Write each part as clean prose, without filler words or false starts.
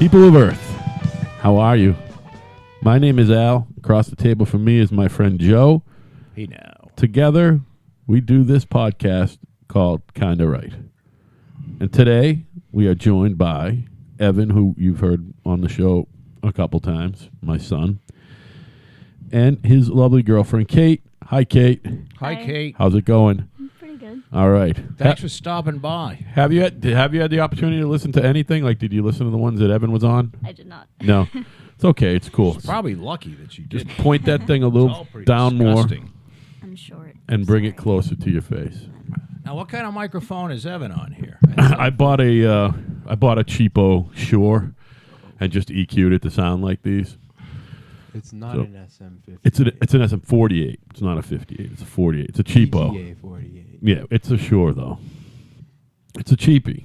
People of Earth, how are you? My name is Al. Across the table from me is my friend Joe. Hey now. Together, we do this podcast called Kinda Right. And today, we are joined by Evan, who you've heard on the show a couple times, my son, and his lovely girlfriend, Kait. Hi, Kait. Hi, Kate. How's it going? Pretty good. All right. Thanks for stopping by. Have you had the opportunity to listen to anything? Like, did you listen to the ones that Evan was on? I did not. No. It's okay. It's cool. It's probably lucky that you Just did. point that thing a little down disgusting. I'm short. and bring it closer to your face. Now, what kind of microphone is Evan on here? I bought a cheapo Shure and just EQ'd it to sound like these. It's not So, an SM50. It's an SM48. It's not a 58. It's a 48. It's a cheapo. PGA 48. Yeah, it's a Shure though. It's a cheapie.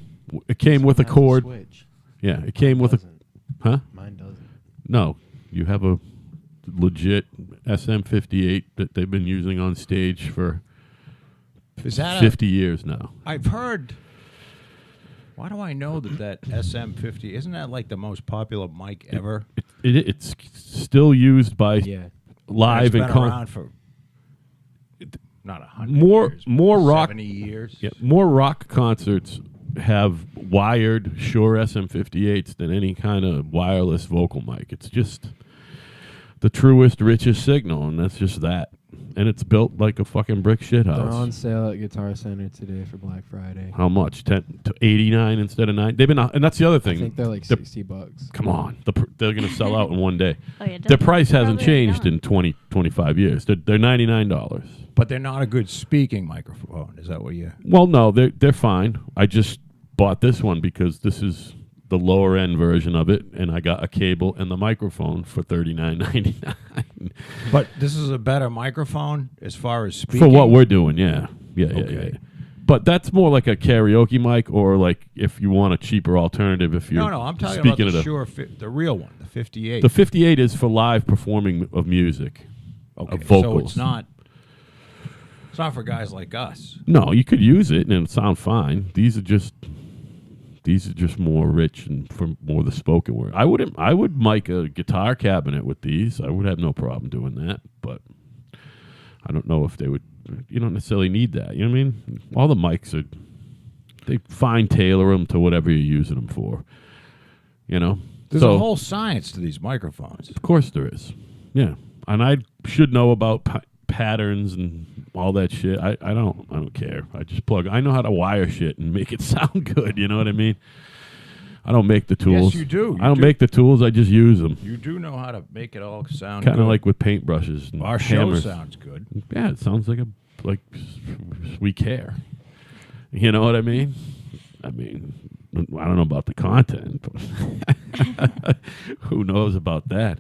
It came with a Has a cord. switch. Yeah, it came with a. Doesn't. Huh? Mine doesn't. No, you have a legit SM58 that they've been using on stage for Is that 50 years now. I've heard. Why do I know that SM50 isn't that like the most popular mic ever? It's still used by Yeah. live It's and been around for not 100 more years, more but rock 70 years. Yeah, more rock concerts have wired Shure SM58s than any kind of wireless vocal mic. It's just the truest, richest signal, and that's just that. And it's built like a fucking brick shit They're house. on sale at Guitar Center today for Black Friday. How much? 10 to 89 instead of 9. They've been, and that's the other I thing. think they're like The- $60. Come on, they're going to sell out in one day. Oh yeah. Their price hasn't probably changed gone. in 20, 25 years. They're $99. But they're not a good speaking microphone. Is that what you? Well, no, they're fine. I just bought this one because this is the lower end version of it, and I got a cable and the microphone for $39.99 But this is a better microphone as far as speaking. for what we're doing. Yeah, yeah. Okay. But that's more like a karaoke mic, or like if you want a cheaper alternative. If you're No, I'm talking about speaking the of Shure, the real one, the 58. the 58 is for live performing of music, okay, of vocals. So it's not. It's not for guys like us. No, you could use it and it'd sound fine. These are just more rich and for more the spoken word. I would mic a guitar cabinet with these. I would have no problem doing that, but I don't know if they would. You don't necessarily need that. You know what I mean? All the mics they fine tailor them to whatever you're using them for. You know? There's So, a whole science to these microphones. of course there is. Yeah. And I should know about patterns and all that shit. I don't care. I just plug. I know how to wire shit and make it sound good. You know what I mean? I don't make the tools. Yes, you do. I don't make the tools. I just use them. You do know how to make it all sound Kind good. of like with paintbrushes and Our show hammers. sounds good. Yeah, it sounds like we care. You know what I mean? I mean, I don't know about the content, but who knows about that?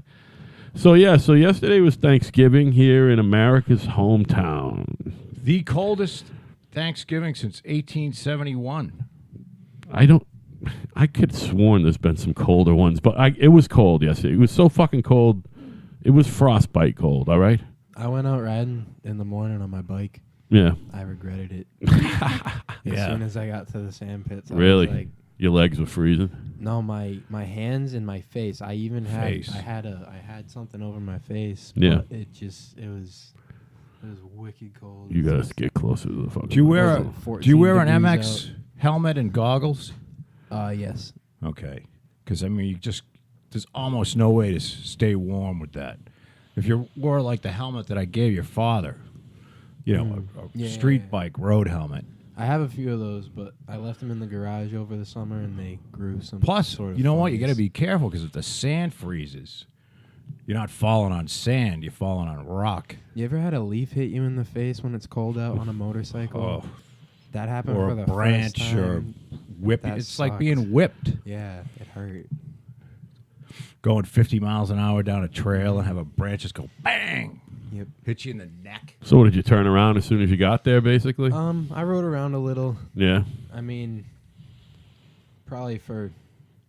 So yesterday was Thanksgiving here in America's hometown. The coldest Thanksgiving since 1871. I could have sworn there's been some colder ones, but it was cold yesterday. It was so fucking cold. It was frostbite cold, all right? I went out riding in the morning on my bike. Yeah. I regretted it. Yeah. As soon as I got to the sand pits, I Really? was like, Your legs were freezing? no, my hands and my face. I even had Face. I had something over my face. Yeah. But it was wicked cold. You got to get closer to the fucking... Do you wear Was a it 14 Do you wear an degrees MX helmet and goggles? Yes. Okay, because I mean, there's almost no way to stay warm with that. If you wore like the helmet that I gave your father, you know, a Yeah. street bike road helmet. I have a few of those, but I left them in the garage over the summer, and they grew some. Plus, sort of you know what? You got to fungus. be careful because if the sand freezes, you're not falling on sand. You're falling on rock. You ever had a leaf hit you in the face when it's cold out on a motorcycle? Oh, That happened or for a the branch first or time. whipping. That It's like sucked. being whipped. Yeah, it hurt. Going 50 miles an hour down a trail and have a branch just go bang, Yep. hit you in the neck. So what, did you turn around as soon as you got there, basically? I rode around a little. Yeah. I mean, probably for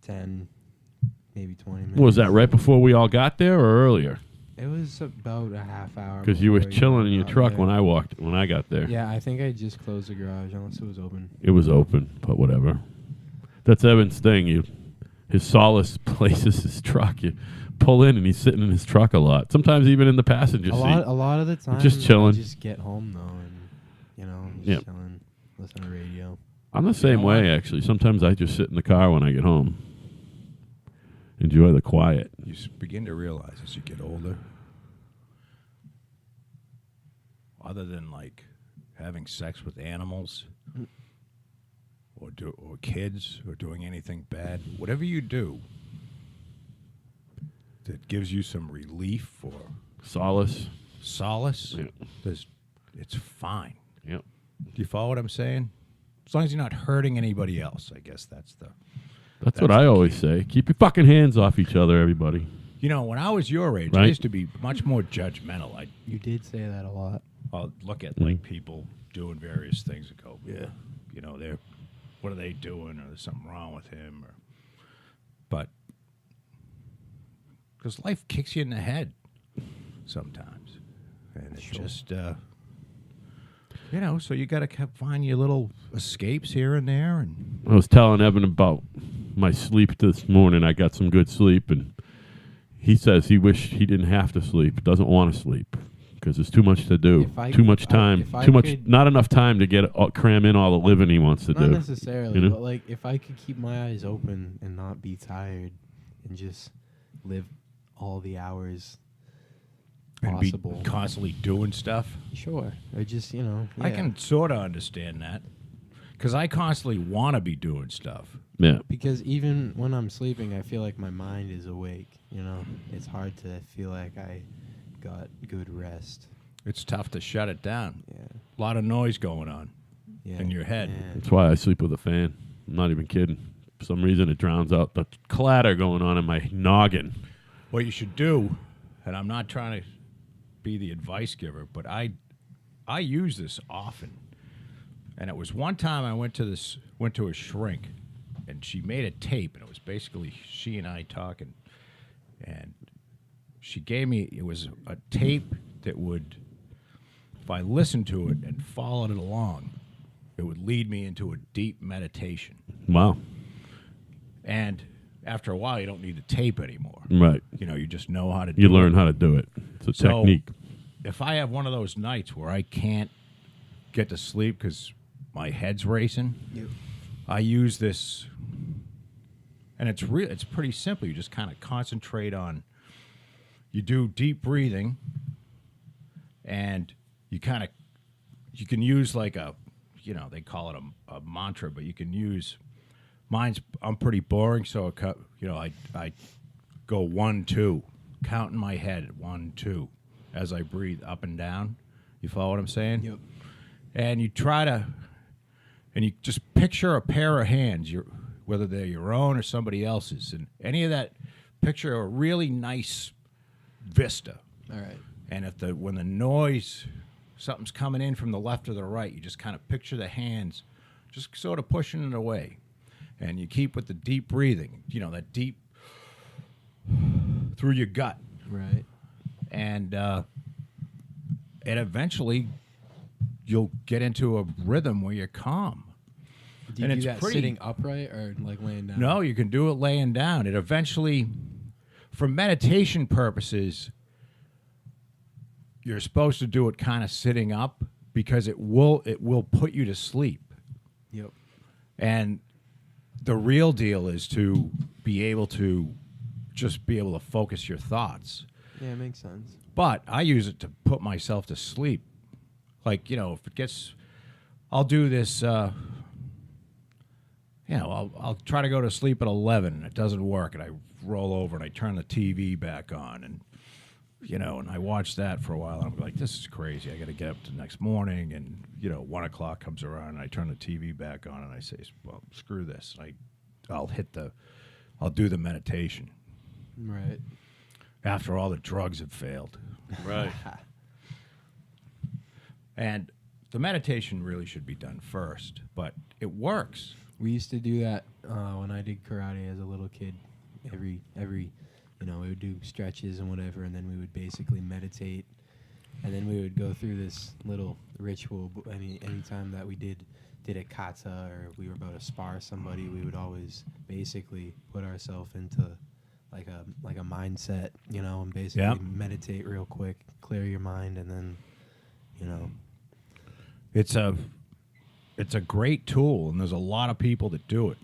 10, maybe 20 minutes. Was that right before we all got there or earlier? It was about a half hour. Because you were before chilling in your got truck there. when I got there. Yeah, I think I just closed the garage unless it was open. It was open, but whatever. That's Evan's thing. his solace place is his truck. You pull in and he's sitting in his truck a lot. Sometimes even in the passenger seat. A lot of the time, just chilling. I just get home though, and I'm just Yep. chilling, listening to radio. I'm the same way, actually. Sometimes I just sit in the car when I get home. Enjoy the quiet. You begin to realize as you get older, other than like having sex with animals or kids or doing anything bad, whatever you do that gives you some relief or Solace. solace, Yep. it's fine. Yep. Do you follow what I'm saying? As long as you're not hurting anybody else, I guess that's That's what I always say. Keep your fucking hands off each other, everybody. You know, when I was your age, I Right. used to be much more judgmental. You did say that a lot. I'll look at Mm. like people doing various things and go, yeah, you know, what are they doing? Or there's something wrong with him? But because life kicks you in the head sometimes, and it's just so you got to find your little escapes here and there. And I was telling Evan about my sleep this morning. I got some good sleep, and he says he wished he didn't have to sleep, doesn't want to sleep, because there's too much to do, too much time, not enough time to get cram in all the living he wants to Not do. necessarily, you know? but like if I could keep my eyes open and not be tired and just live all the hours and possible. be constantly doing stuff. Sure. Or just, I can sort of understand that because I constantly want to be doing stuff. Yeah. Because even when I'm sleeping, I feel like my mind is awake. It's hard to feel like I got good rest. It's tough to shut it down. Yeah. A lot of noise going on in your head. Yeah. That's why I sleep with a fan. I'm not even kidding. For some reason, it drowns out the clatter going on in my noggin. What you should do, and I'm not trying to be the advice giver, but I use this often. And it was one time I went to a shrink, and she made a tape, and it was basically she and I talking, and she gave me, it was a tape that would, if I listened to it and followed it along, it would lead me into a deep meditation. Wow. And after a while, you don't need the tape anymore. Right. You just know how to do it. You learn how to do it. It's a technique. If I have one of those nights where I can't get to sleep because my head's racing, I use this, and it's pretty simple. You just kind of concentrate on, you do deep breathing, and you can use like they call it a mantra, but you can use, I'm pretty boring, so I go 1, 2, count in my head 1, 2 as I breathe up and down. You follow what I'm saying? Yep. And you and you just picture a pair of hands, whether they're your own or somebody else's, and any of that, picture a really nice vista. All right. And when the noise, something's coming in from the left or the right, you just kind of picture the hands just sort of pushing it away. And you keep with the deep breathing, that deep through your gut. Right. And eventually you'll get into a rhythm where you're calm. Do you And do it's that sitting upright or like laying down? No, you can do it laying down. It eventually, for meditation purposes, you're supposed to do it kind of sitting up because it will put you to sleep. Yep. And the real deal is to be able to just be able to focus your thoughts. Yeah, it makes sense. But I use it to put myself to sleep. Like, if it gets, I'll do this, I'll try to go to sleep at 11 and it doesn't work, and I roll over and I turn the TV back on, and and I watch that for a while, and I'm like, this is crazy. I got to get up the next morning, and 1 o'clock comes around, and I turn the TV back on, and I say, well, screw this. I'll do the meditation. Right. After all the drugs have failed. Right. And the meditation really should be done first, but it works. We used to do that when I did karate as a little kid. Every we would do stretches and whatever, and then we would basically meditate And then we would go through this little ritual. Anytime that we did a kata or we were about to spar somebody, we would always basically put ourselves into like a mindset, and basically meditate real quick, clear your mind, and then, It's a great tool, and there's a lot of people that do it.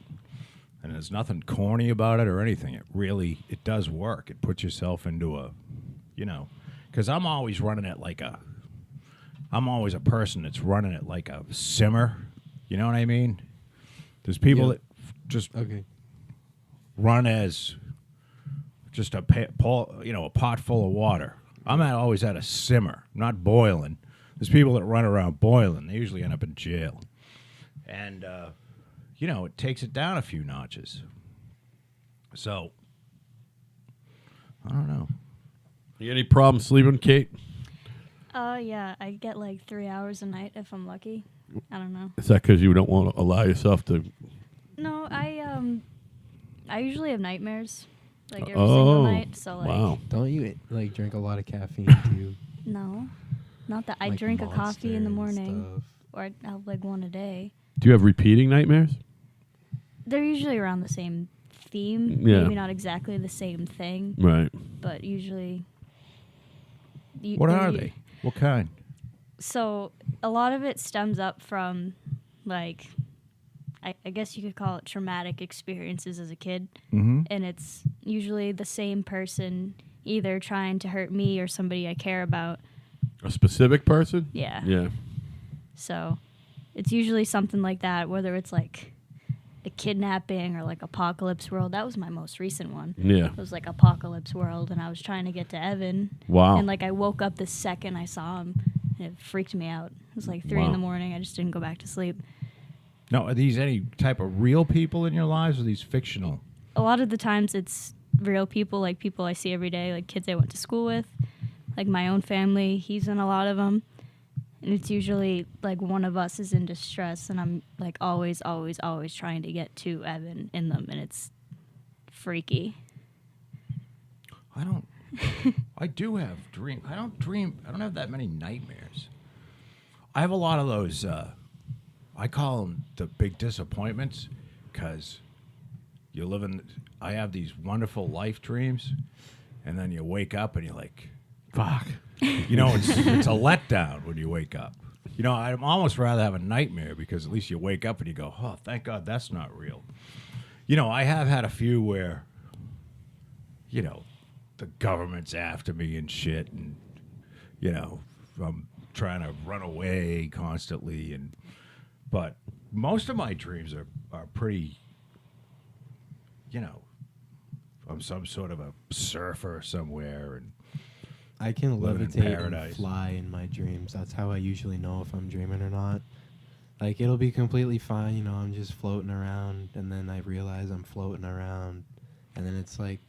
And there's nothing corny about it or anything. It does work. It puts yourself into a, because I'm always running it I'm always a person that's running it like a simmer. You know what I mean? There's people that just run as just a pot full of water. I'm always at a simmer, not boiling. There's people that run around boiling. They usually end up in jail. And, it takes it down a few notches. So, I don't know. You got any problem sleeping, Kate? Yeah, I get like 3 hours a night if I'm lucky. I don't know. Is that because you don't want to allow yourself to? No, I usually have nightmares, like every single night. So like, wow. Don't you drink a lot of caffeine too? No, not that. I Like drink a coffee Monster in the and morning, stuff. or I have like one a day. Do you have repeating nightmares? They're usually around the same theme. Yeah. Maybe not exactly the same thing, Right. but usually. What are they? What kind? So a lot of it stems up from, like, I guess you could call it traumatic experiences as a kid. Mm-hmm. And it's usually the same person either trying to hurt me or somebody I care about. A specific person? Yeah. Yeah. So it's usually something like that, whether it's like a kidnapping or like Apocalypse World. That was my most recent one. Yeah. It was like Apocalypse World, and I was trying to get to Evan. Wow. And like I woke up the second I saw him, and it freaked me out. It was like 3 in the morning. I just didn't go back to sleep. Now, are these any type of real people in your lives, or are these fictional? A lot of the times it's real people, like people I see every day, like kids I went to school with, like my own family. He's in a lot of them. And it's usually like one of us is in distress, and I'm like always trying to get to Evan in them, and it's freaky. I do have dreams. I don't have that many nightmares. I have a lot of those, I call them the big disappointments, because I have these wonderful life dreams, and then you wake up and you're like, fuck. It's a letdown when you wake up. I'd almost rather have a nightmare, because at least you wake up and you go, oh, thank God that's not real. I have had a few where, the government's after me and shit, and, I'm trying to run away constantly. But most of my dreams are pretty, I'm some sort of a surfer somewhere, and I can living in levitate paradise. and fly in my dreams. That's how I usually know if I'm dreaming or not. Like, it'll be completely fine, I'm just floating around, and then I realize I'm floating around, and then it's like,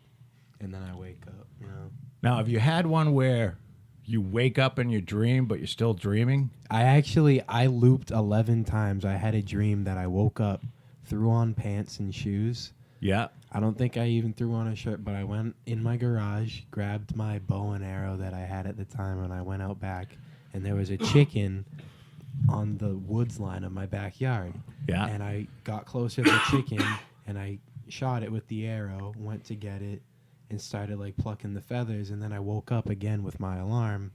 and then I wake up, Now, have you had one where you wake up in your dream, but you're still dreaming? I looped 11 times. I had a dream that I woke up, threw on pants and shoes. Yeah. I don't think I even threw on a shirt, but I went in my garage, grabbed my bow and arrow that I had at the time, and I went out back, and there was a chicken on the woods line of my backyard. Yeah. And I got closer to the chicken, and I shot it with the arrow, went to get it, and started like plucking the feathers, and then I woke up again with my alarm.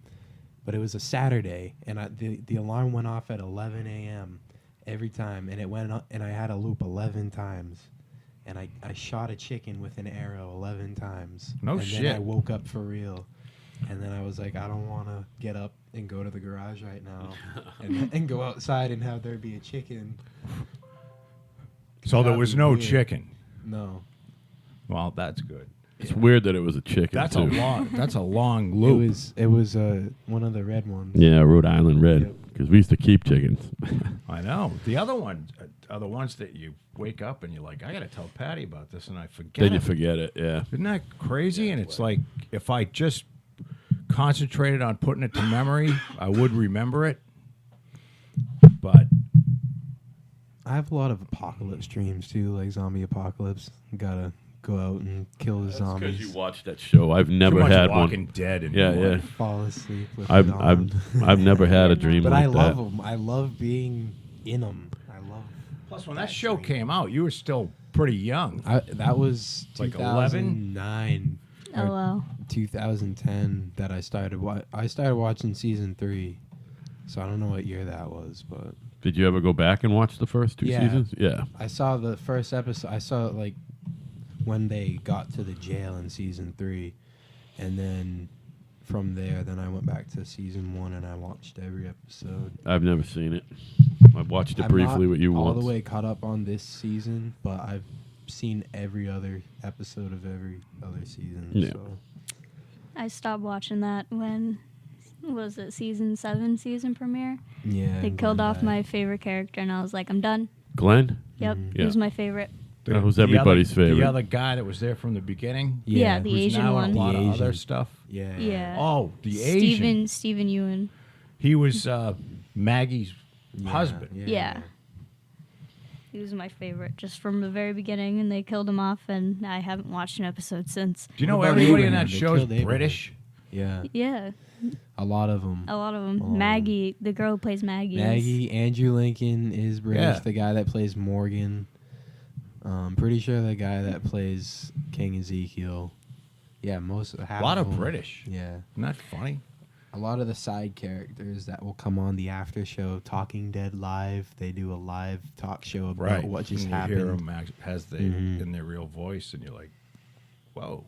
But it was a Saturday, and the alarm went off at 11 a.m. every time, and it went up, and I had a loop 11 times. And I shot a chicken with an arrow 11 times. No and shit. Then I woke up for real. And then I was like, I don't want to get up and go to the garage right now and go outside and have there be a chicken. So there That'd was be no weird. chicken. No. Well, that's good. It's weird that it was a chicken. That's too. That's a long loop. It was one of the red ones. Yeah, Rhode Island red. Yep. Because we used to keep chickens. I know. The other ones are the ones that you wake up and you're like, I got to tell Patty about this, and I forget Then it. you forget it. Yeah. Isn't that crazy? And it's like, if I just concentrated on putting it to memory, I would remember it. But I have a lot of apocalypse dreams too, like zombie apocalypse. Gotta go out and kill the That's because zombies. you watched that show. I've never Too much had Walking one. Dead and Yeah. Fall asleep with I've it on. I've never had a dream But like I love that. them. I love being in them. I love. Plus, when that show came out, you were still pretty young. That was Like 11? 2009 Oh or wow. 2010 that I started. I started watching season 3, so I don't know what year that was, but Did you ever go back and watch the first 2 Yeah. seasons? Yeah. I saw the first episode. I saw it like when they got to the jail in season 3, and then from there, then I went back to season 1 and I watched every episode. I've never seen it. I watched it I'm briefly not with you all once. the way caught up on this season, but I've seen every other episode of every other season. Yeah. So. I stopped watching that when was it season 7 season premiere? Yeah. They I'm killed going off back. my favorite character, and I was like, I'm done. Glenn? Yep, Mhm. he was my favorite. That was everybody's favorite. The other guy that was there from the beginning. Yeah, the who's Asian now one. in a lot The of other Asian. stuff. Yeah. Yeah. Oh, the Asian. Steven Ewan. He was Maggie's Yeah, husband. Yeah. He was my favorite just from the very beginning, and they killed him off, and I haven't watched an episode since. Do you know What about everybody in Abraham? that They show is killed Abraham. British? Yeah. Yeah, A lot of them. a lot of them. Oh. Maggie, the girl who plays Maggie. Maggie, Andrew Lincoln is British. Yeah. The guy that plays Morgan. Pretty sure the guy that plays King Ezekiel. Yeah, half A lot of them. British. Yeah. Isn't that funny? A lot of the side characters that will come on the after show, Talking Dead Live. They do a live talk show about what just And you happened. hear them has Mhm. in their real voice, and you're like, "Whoa,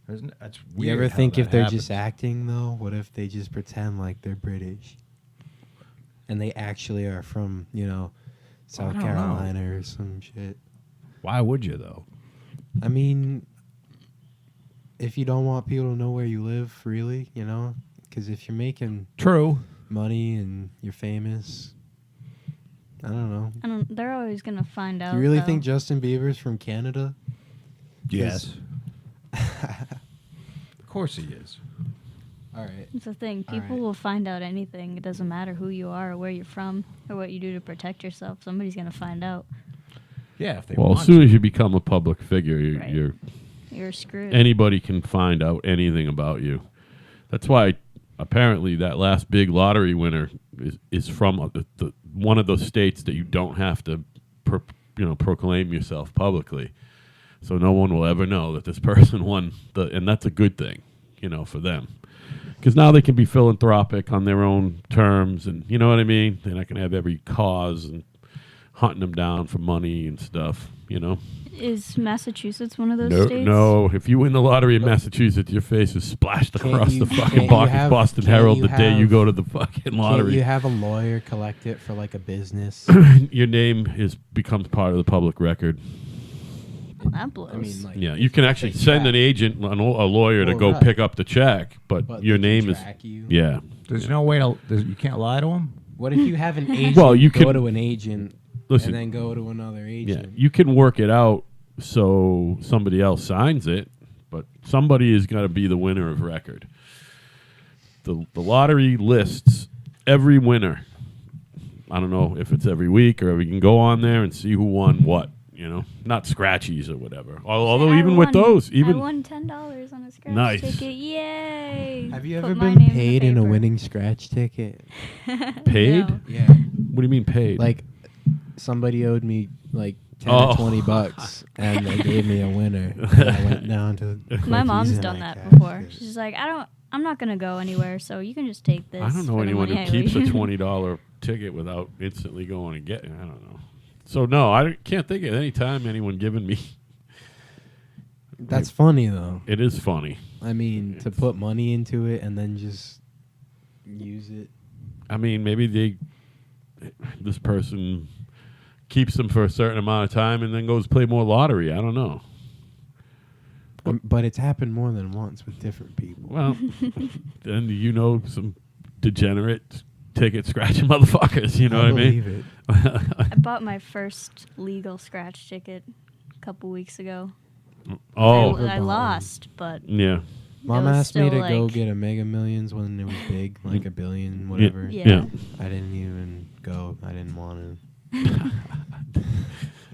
that's weird." You ever how think that if they're happens. just acting though? What if they just pretend like they're British, and they actually are from South don't know. Carolina or some shit? Why would you though? I mean, if you don't want people to know where you live, really, because if you're making True. money and you're famous, I don't know. They're always gonna find out. Do you really though. think Justin Bieber's from Canada? Yes. Of course he is. All right. It's the thing. All People right. will find out anything. It doesn't matter who you are or where you're from or what you do to protect yourself. Somebody's gonna find out. Yeah, if they Well, want as soon to. as you become a public figure, Right. You're screwed. anybody can find out anything about you. That's why apparently that last big lottery winner is from the one of those states that you don't have to proclaim yourself publicly. So no one will ever know that this person won and that's a good thing, for them. Because now they can be philanthropic on their own terms, and you know what I mean? They're not going to have every cause and hunting them down for money and stuff, Is Massachusetts one of those No, states? no. If you win the lottery in Massachusetts, your face is splashed Can't across you- the can't fucking you have- Boston can't Herald you the day you have- go to the fucking Can't lottery. you have a lawyer collect it for like a business? Your name becomes part of the public record. That blows. I mean, like, Yeah, you can actually they send an track- agent, a lawyer, to Well, go right. pick up the check, but but your they can name is track you. yeah. There's no way to. You can't lie to him. What if you have an agent? Well, you go can- to an agent Listen, and then go to another yeah, agent. you can work it out so somebody else signs it, but somebody is going to be the winner of record. The lottery lists every winner. I don't know if it's every week or if you can go on there and see who won what. Not scratchies or whatever. Although I even with won- those, I even won $10 on a scratch Nice. ticket. Yay! Have you Put ever my been name the paid in a paper. winning scratch ticket? paid. No. Yeah. What do you mean paid? Like somebody owed me like 10 Oh. or $20 and they gave me a winner. And I went down to My cookies mom's and done I that cashed before. it. She's like, I'm not gonna go anywhere, so you can just take this. I don't know for the anyone who money I keeps a leave." $20 ticket without instantly going and getting it. I don't know. So no, I can't think of any time anyone given me. That's funny though. It is funny. I mean, to put money into it and then just use it. I mean, maybe this person keeps them for a certain amount of time and then goes play more lottery. I don't know. But it's happened more than once with different people. Well, then some degenerate ticket scratching motherfuckers. You know what I mean? believe it. I bought my first legal scratch ticket a couple weeks ago. Oh, I lost, but yeah. Mom was asked me to still, go like- get a Mega Millions when it was big, like a billion, whatever. Yeah. Yeah. I didn't even go. I didn't want to.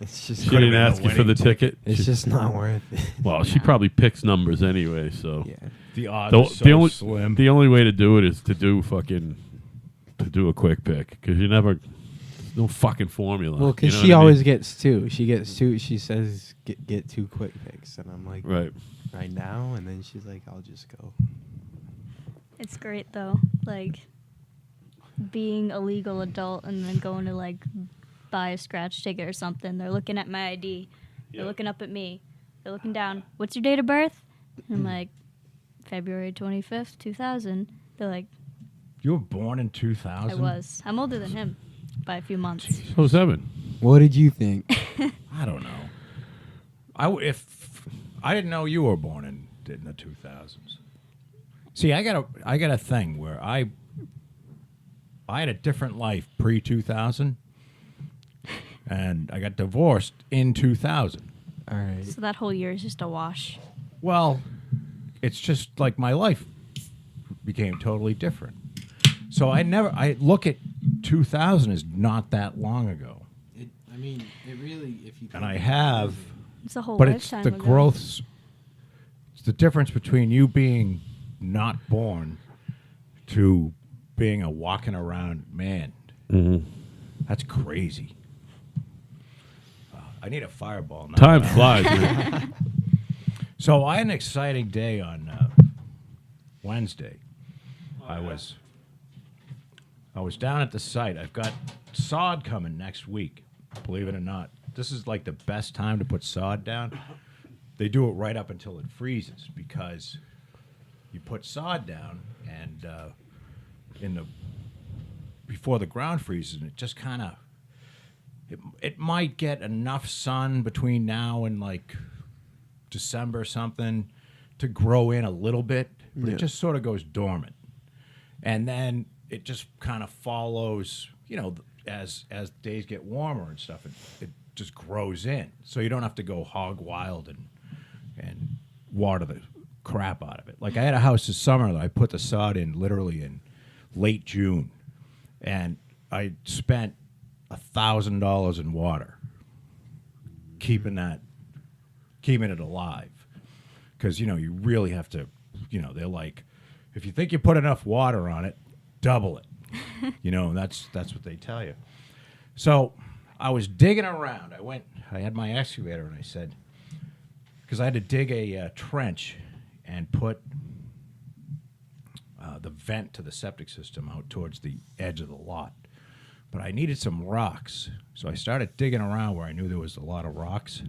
It's just She didn't ask you for the ticket. it's just not worth it. Well, she probably picks numbers anyway, so Yeah. The odds the, are so the only slim. the only way to do it is to do a quick pick because you never no fucking formula. Well, because you know she what I always mean? gets two. She gets two. She says get two quick picks, and I'm like, right. right now, and then she's like, I'll just go. It's great though, like being a legal adult and then going to like buy a scratch ticket or something. They're looking at my ID. They're looking up at me. They're looking down. What's your date of birth? And I'm like, February 25th, 2000. They're like, You were born in 2000? I was. I'm older than him by a few months. So 7. What did you think? I don't know. If I didn't know you were born in the 2000s. See, I got a thing where I had a different life pre-2000, and I got divorced in 2000. All right. So that whole year is just a wash. Well, it's just like my life became totally different. So I look at 2000 as not that long ago. It really, if you. And I have, It's a whole but it's lifetime the ago. growths. It's the difference between you being not born to being a walking around man. Mm-hmm. That's crazy. I need a fireball now. Time flies, man. So I had an exciting day on Wednesday. I was down at the site. I've got sod coming next week, believe it or not. This is like the best time to put sod down. They do it right up until it freezes because you put sod down and before the ground freezes, and it just kind of it might get enough sun between now and like December or something to grow in a little bit, but Yeah. it just sort of goes dormant. And then it just kind of follows, as days get warmer and stuff, it just grows in. So you don't have to go hog wild and water the crap out of it. Like I had a house this summer that I put the sod in literally in late June, and I spent $1,000 in water keeping it alive. Because, you really have to, they're like, if you think you put enough water on it, double it. And that's what they tell you. So I was digging around. I had my excavator, and I said, because I had to dig a trench and put the vent to the septic system out towards the edge of the lot. But I needed some rocks. So I started digging around where I knew there was a lot of rocks,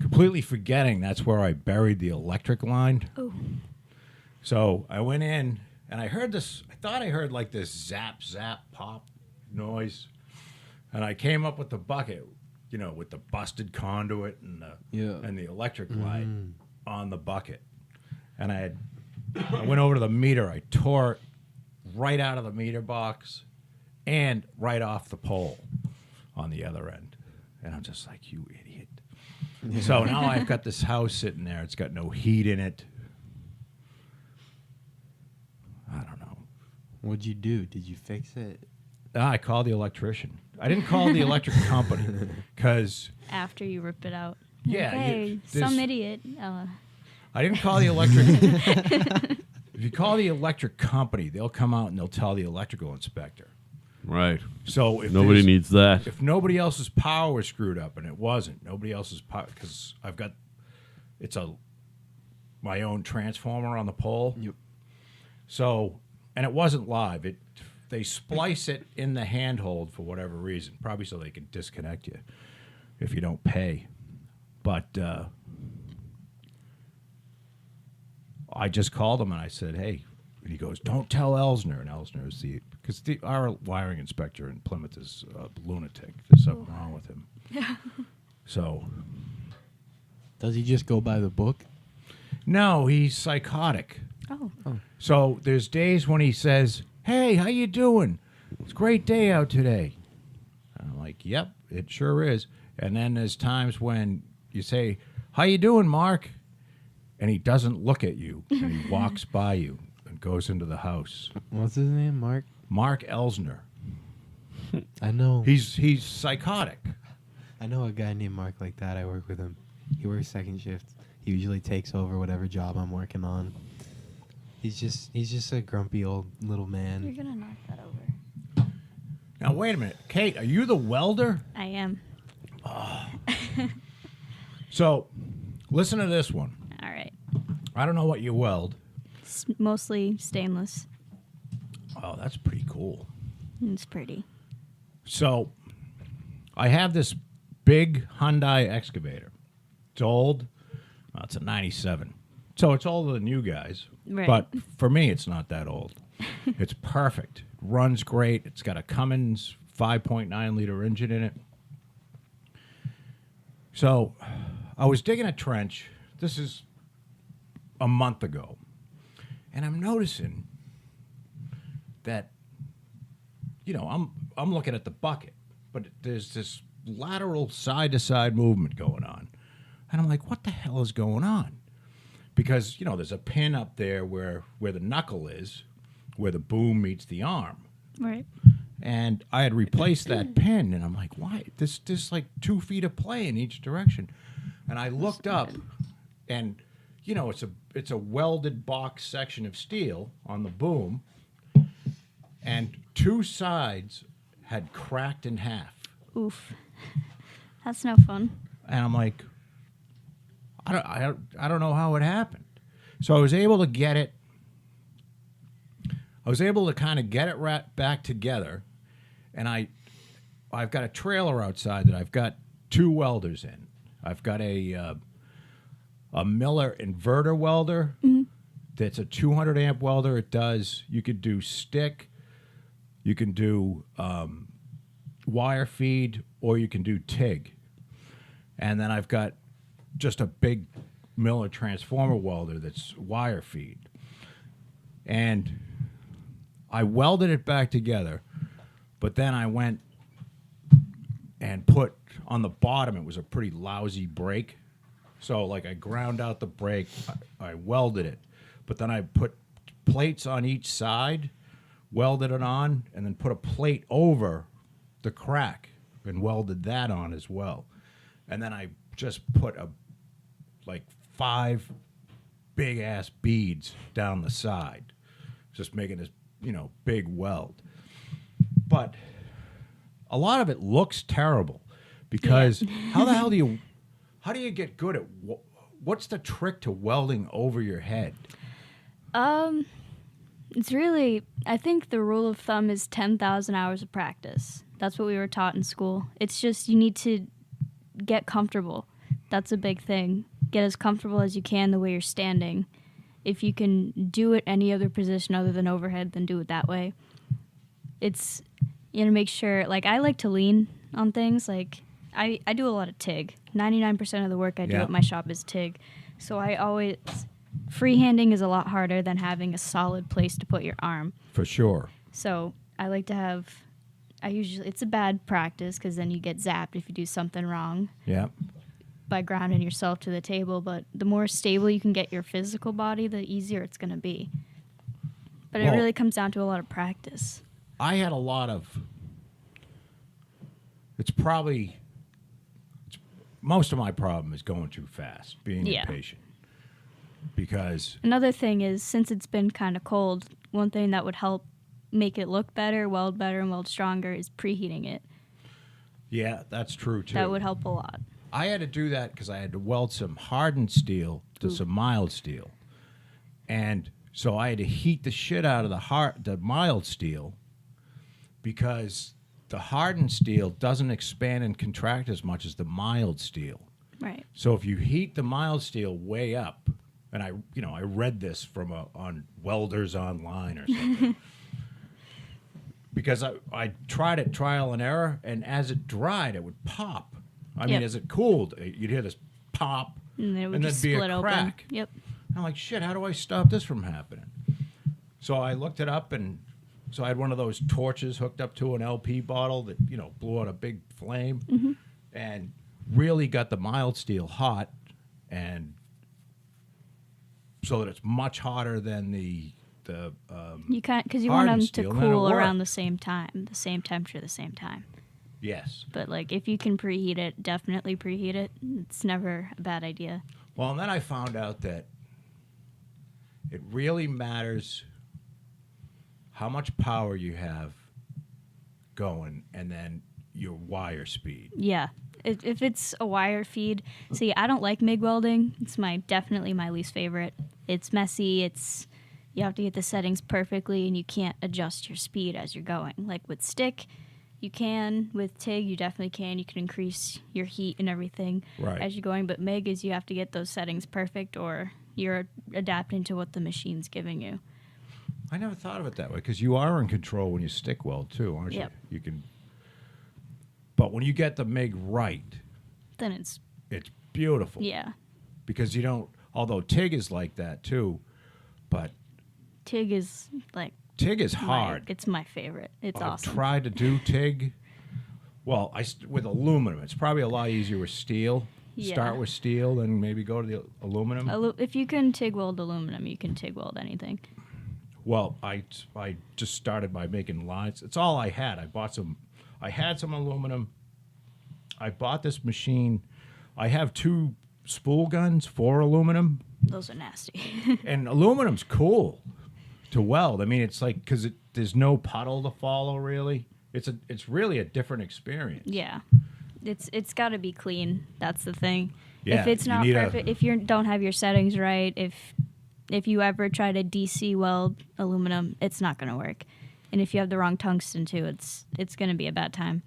completely forgetting that's where I buried the electric line. Oh. So I went in, and I heard this. I thought I heard like this zap, zap, pop noise. And I came up with the bucket, with the busted conduit and the electric line on the bucket. And I went over to the meter. I tore it right out of the meter box and right off the pole on the other end. And I'm just like, you idiot. So now I've got this house sitting there. It's got no heat in it. I don't know. What'd you do? Did you fix it? I called the electrician. I didn't call the electric company because... After you rip it out. Yeah, Hey, there's- some idiot. I didn't call the electric... If you call the electric company, they'll come out and they'll tell the electrical inspector. Right. So if Nobody there's- needs that. If nobody else's power was screwed up, and it wasn't, nobody else's power, because I've got, my own transformer on the pole. Yep. So, and it wasn't live. They splice it in the handhold for whatever reason, probably so they can disconnect you if you don't pay. But I just called him and I said, hey, and he goes, don't tell Elsner. And Elsner is because our wiring inspector in Plymouth is a lunatic. There's something wrong with him. So. Does he just go by the book? No, he's psychotic. Oh. So there's days when he says, hey, how you doing? It's a great day out today. And I'm like, yep, it sure is. And then there's times when you say, how you doing, Mark? And he doesn't look at you, and he walks by you and goes into the house. What's his name? Mark Mark Elsner. I know. He's psychotic. I know a guy named Mark like that. I work with him. He works second shift. He usually takes over whatever job I'm working on. He's just a grumpy old little You're man. gonna knock that over. Now, wait a minute. Kate, are you the welder? I am. So, listen to this one. All right. I don't know what you weld. It's mostly stainless. Oh, that's pretty cool. It's pretty. So, I have this big Hyundai excavator. It's old. Well, it's a 97. So, it's older than you guys. Right. But for me, it's not that old. It's perfect. It runs great. It's got a Cummins 5.9 liter engine in it. So, I was digging a trench. This is a month ago. And I'm noticing that, I'm looking at the bucket, but there's this lateral side-to-side movement going on. And I'm like, what the hell is going on? Because, there's a pin up there where the knuckle is, where the boom meets the arm. Right. And I had replaced that pin, and I'm like, why? There's like 2 feet of play in each direction. And I looked up, and, it's a welded box section of steel on the boom, and 2 sides had cracked in half. Oof. That's no fun. And I'm like, I don't know how it happened. So I was able to get it. I was able to kind of get it back together, and I've got a trailer outside that I've got 2 welders in. I've got a Miller inverter welder. Mm-hmm. That's a 200 amp welder. You could do stick, you can do wire feed, or you can do TIG. And then I've got just a big Miller transformer welder that's wire feed. And I welded it back together, but then I went and put on the bottom, it was a pretty lousy brake. So like I ground out the brake, I welded it, but then I put plates on each side, welded it on, and then put a plate over the crack and welded that on as well. And then I just put 5 big ass beads down the side, just making this, big weld. But a lot of it looks terrible because how the hell do you get good at what's the trick to welding over your head? It's really, I think the rule of thumb is 10,000 hours of practice. That's what we were taught in school. It's just you need to get comfortable. That's a big thing. Get as comfortable as you can the way you're standing. If you can do it any other position other than overhead, then do it that way. It's, make sure, I like to lean on things. I do a lot of TIG. 99% of the work I do at my shop is TIG. So freehanding is a lot harder than having a solid place to put your arm. For sure. So I like to have, it's a bad practice because then you get zapped if you do something wrong. Yeah. By grounding yourself to the table, but the more stable you can get your physical body, the easier it's going to be. But it really comes down to a lot of practice. I had a lot of, most of my problem is going too fast, being impatient. Because another thing is, since it's been kind of cold, one thing that would help make it look better, and weld stronger is preheating it. Yeah, that's true too. That would help a lot. I had to do that because I had to weld some hardened steel to some mild steel. And so I had to heat the shit out of the mild steel because the hardened steel doesn't expand and contract as much as the mild steel. Right. So if you heat the mild steel way up, and I read this on Welders Online or something, because I tried it trial and error, and as it dried, it would pop. I mean, as it cooled, you'd hear this pop, and then it would and just there'd be split a open. crack. Yep. I'm like, shit, how do I stop this from happening? So I looked it up, and so I had one of those torches hooked up to an LP bottle that, blew out a big flame and really got the mild steel hot, and so that it's much hotter than the you can't, because you want them to steel, cool around the same time, the same temperature, the same time. Yes. But like if you can preheat it, definitely preheat it. It's never a bad idea. Well, and then I found out that it really matters how much power you have going and then your wire speed. Yeah. If it's a wire feed, see, I don't like MIG welding. It's definitely my least favorite. It's messy. You have to get the settings perfectly, and you can't adjust your speed as you're going. Like with stick, you can. With TIG, you definitely can. You can increase your heat and everything as you're going. But MIG is you have to get those settings perfect, or you're adapting to what the machine's giving you. I never thought of it that way because you are in control when you stick weld too, aren't Yep. you? You can. But when you get the MIG right, Then it's beautiful. yeah. Because you don't. Although TIG is like that too, but TIG is like TIG is hard. it's my favorite. It's I've awesome. tried to do TIG. Well, with aluminum, it's probably a lot easier with steel. Yeah. Start with steel, then maybe go to the aluminum. If you can TIG weld aluminum, you can TIG weld anything. Well, I just started by making lines. It's all I had. I had some aluminum. I bought this machine. I have 2 spool guns for aluminum. Those are nasty. And aluminum's cool to weld. I mean, it's like because there's no puddle to follow really. It's really a different experience. Yeah, it's got to be clean. That's the thing. Yeah, if it's you not need perfect, if you don't have your settings right, if you ever try to DC weld aluminum, it's not going to work. And if you have the wrong tungsten too, it's going to be a bad time.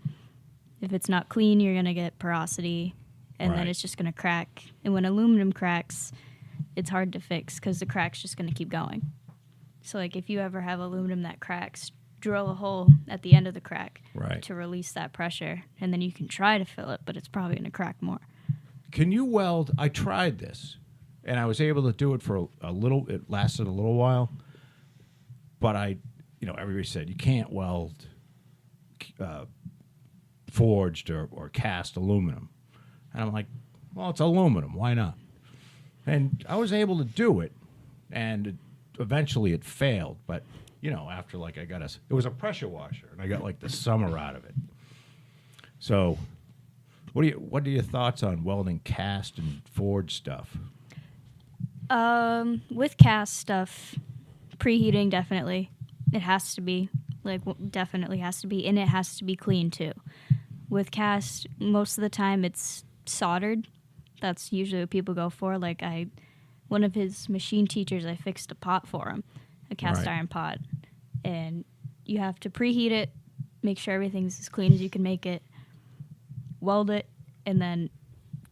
If it's not clean, you're going to get porosity, and then Right. it's just going to crack. And when aluminum cracks, it's hard to fix because the crack's just going to keep going. So like if you ever have aluminum that cracks, drill a hole at the end of the crack Right. to release that pressure, and then you can try to fill it, but it's probably going to crack more. Can you weld? I tried this, and I was able to do it for a little. It lasted a little while, but everybody said you can't weld forged or cast aluminum, and I'm like, well, it's aluminum. Why not? And I was able to do it, and eventually it failed. But after like it was a pressure washer, and I got like the summer out of it. So, what are your thoughts on welding cast and forged stuff? With cast stuff, preheating definitely. It has to be. Definitely has to be. And it has to be clean too. With cast, most of the time it's soldered. That's usually what people go for. One of his machine teachers, I fixed a pot for him, a cast Right. iron pot. And you have to preheat it, make sure everything's as clean as you can make it, weld it, and then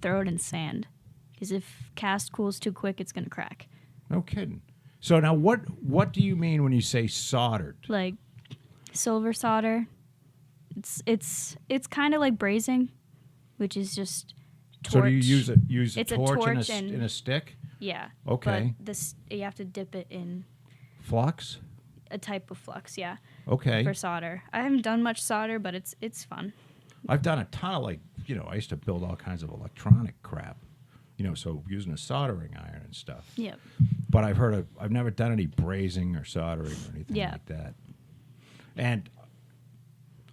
throw it in sand. Because if cast cools too quick, it's going to crack. No kidding. So now, what do you mean when you say soldered? Like silver solder. It's kind of like brazing, which is just torch. So do you use a It's a torch, torch in a stick? Yeah. Okay. But you have to dip it in Flux? a type of flux, yeah, Okay. for solder. I haven't done much solder, but it's fun. I've done a ton of I used to build all kinds of electronic crap, so using a soldering iron and stuff. Yep. But I've never done any brazing or soldering or anything Yeah. like that. And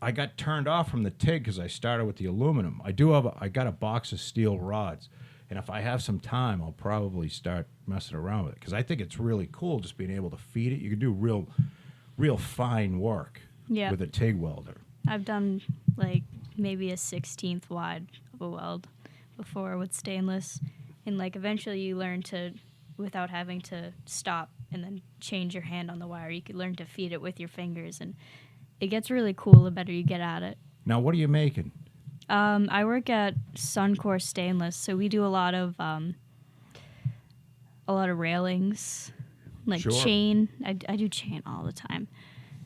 I got turned off from the TIG because I started with the aluminum. I got a box of steel rods, and if I have some time, I'll probably start messing around with it because I think it's really cool just being able to feed it. You can do real fine work Yeah. with a TIG welder. I've done maybe a 16th wide of a weld before with stainless, and eventually you learn to, without having to stop and then change your hand on the wire, you could learn to feed it with your fingers, and it gets really cool the better you get at it. Now, what are you making? I work at Suncor Stainless, so we do a lot of railings, Sure. chain. I do chain all the time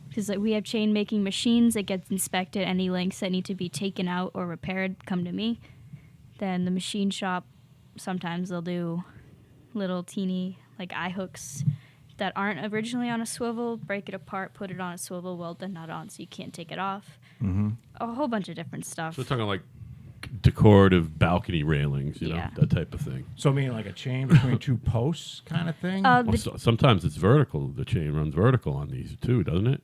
because we have chain making machines that gets inspected. Any links that need to be taken out or repaired come to me. Then the machine shop, sometimes they'll do little teeny eye hooks that aren't originally on a swivel, break it apart, put it on a swivel, weld the nut on so you can't take it off. Mm-hmm. A whole bunch of different stuff. So we're talking like decorative balcony railings, Yeah. that type of thing. So, I mean, like a chain between 2 posts kind of thing? Well, sometimes it's vertical. The chain runs vertical on these too, doesn't it?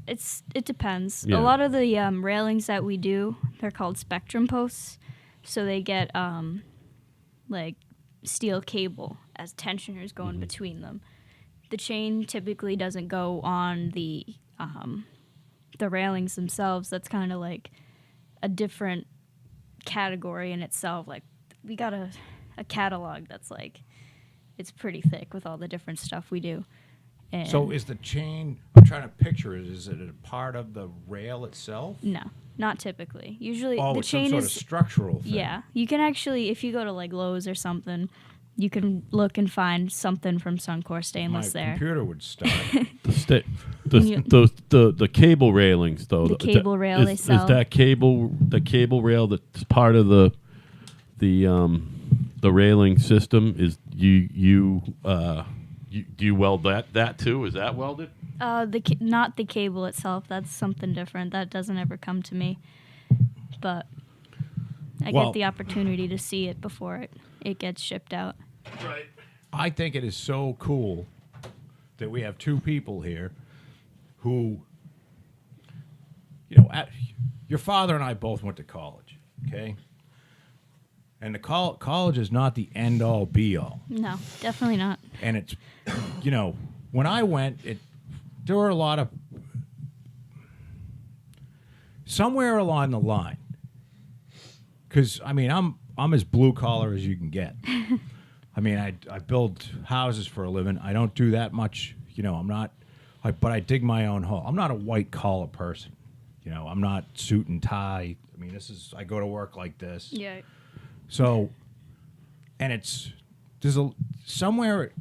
It depends. Yeah. A lot of the railings that we do, they're called spectrum posts, so they get like steel cable as tensioners going between them. The chain typically doesn't go on the railings themselves. That's kind of like a different category in itself. Like we got a catalog that's like it's pretty thick with all the different stuff we do. And So is the chain? I'm trying to picture it. Is it a part of the rail itself? no, not typically. Usually Oh, the it's chain some sort is of structural thing. yeah. You can actually, if you go to like Lowe's or something, you can look and find something from Suncor My Stainless there. computer would start. The cable railings though. The cable rail they sell. Is that the cable rail that's part of the railing system? Is you do you weld that too? Is that welded? Not the cable itself. That's something different. That doesn't ever come to me. But I Well- get the opportunity to see it before it gets shipped out. Right. I think it is so cool that we have two people here who, your father and I both went to college, okay? And the college is not the end all be all. No, definitely not. And it's, when I went, there were a lot of, somewhere along the line, because, I'm as blue collar as you can get. I build houses for a living. I don't do that much, but I dig my own hole. I'm not a white collar person. I'm not suit and tie. I go to work like this. Yeah. So, and somewhere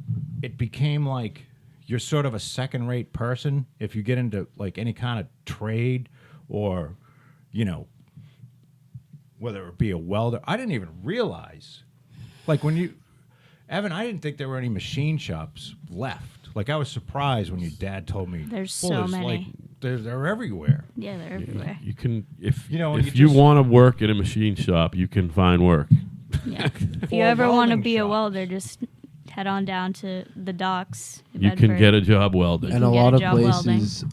it became like you're sort of a second-rate person if you get into like any kind of trade or, whether it be a welder. I didn't even realize, like Evan, I didn't think there were any machine shops left. Like I was surprised when your dad told me. There's so many. Like, they're everywhere. Yeah, they're everywhere. You can if You you want to work in a machine shop, you can find work. Yeah. If Or you ever want to welding be a shops. welder, just head on down to the docks. in You can Bedford. get a job welding. And can a get lot a of job welding. places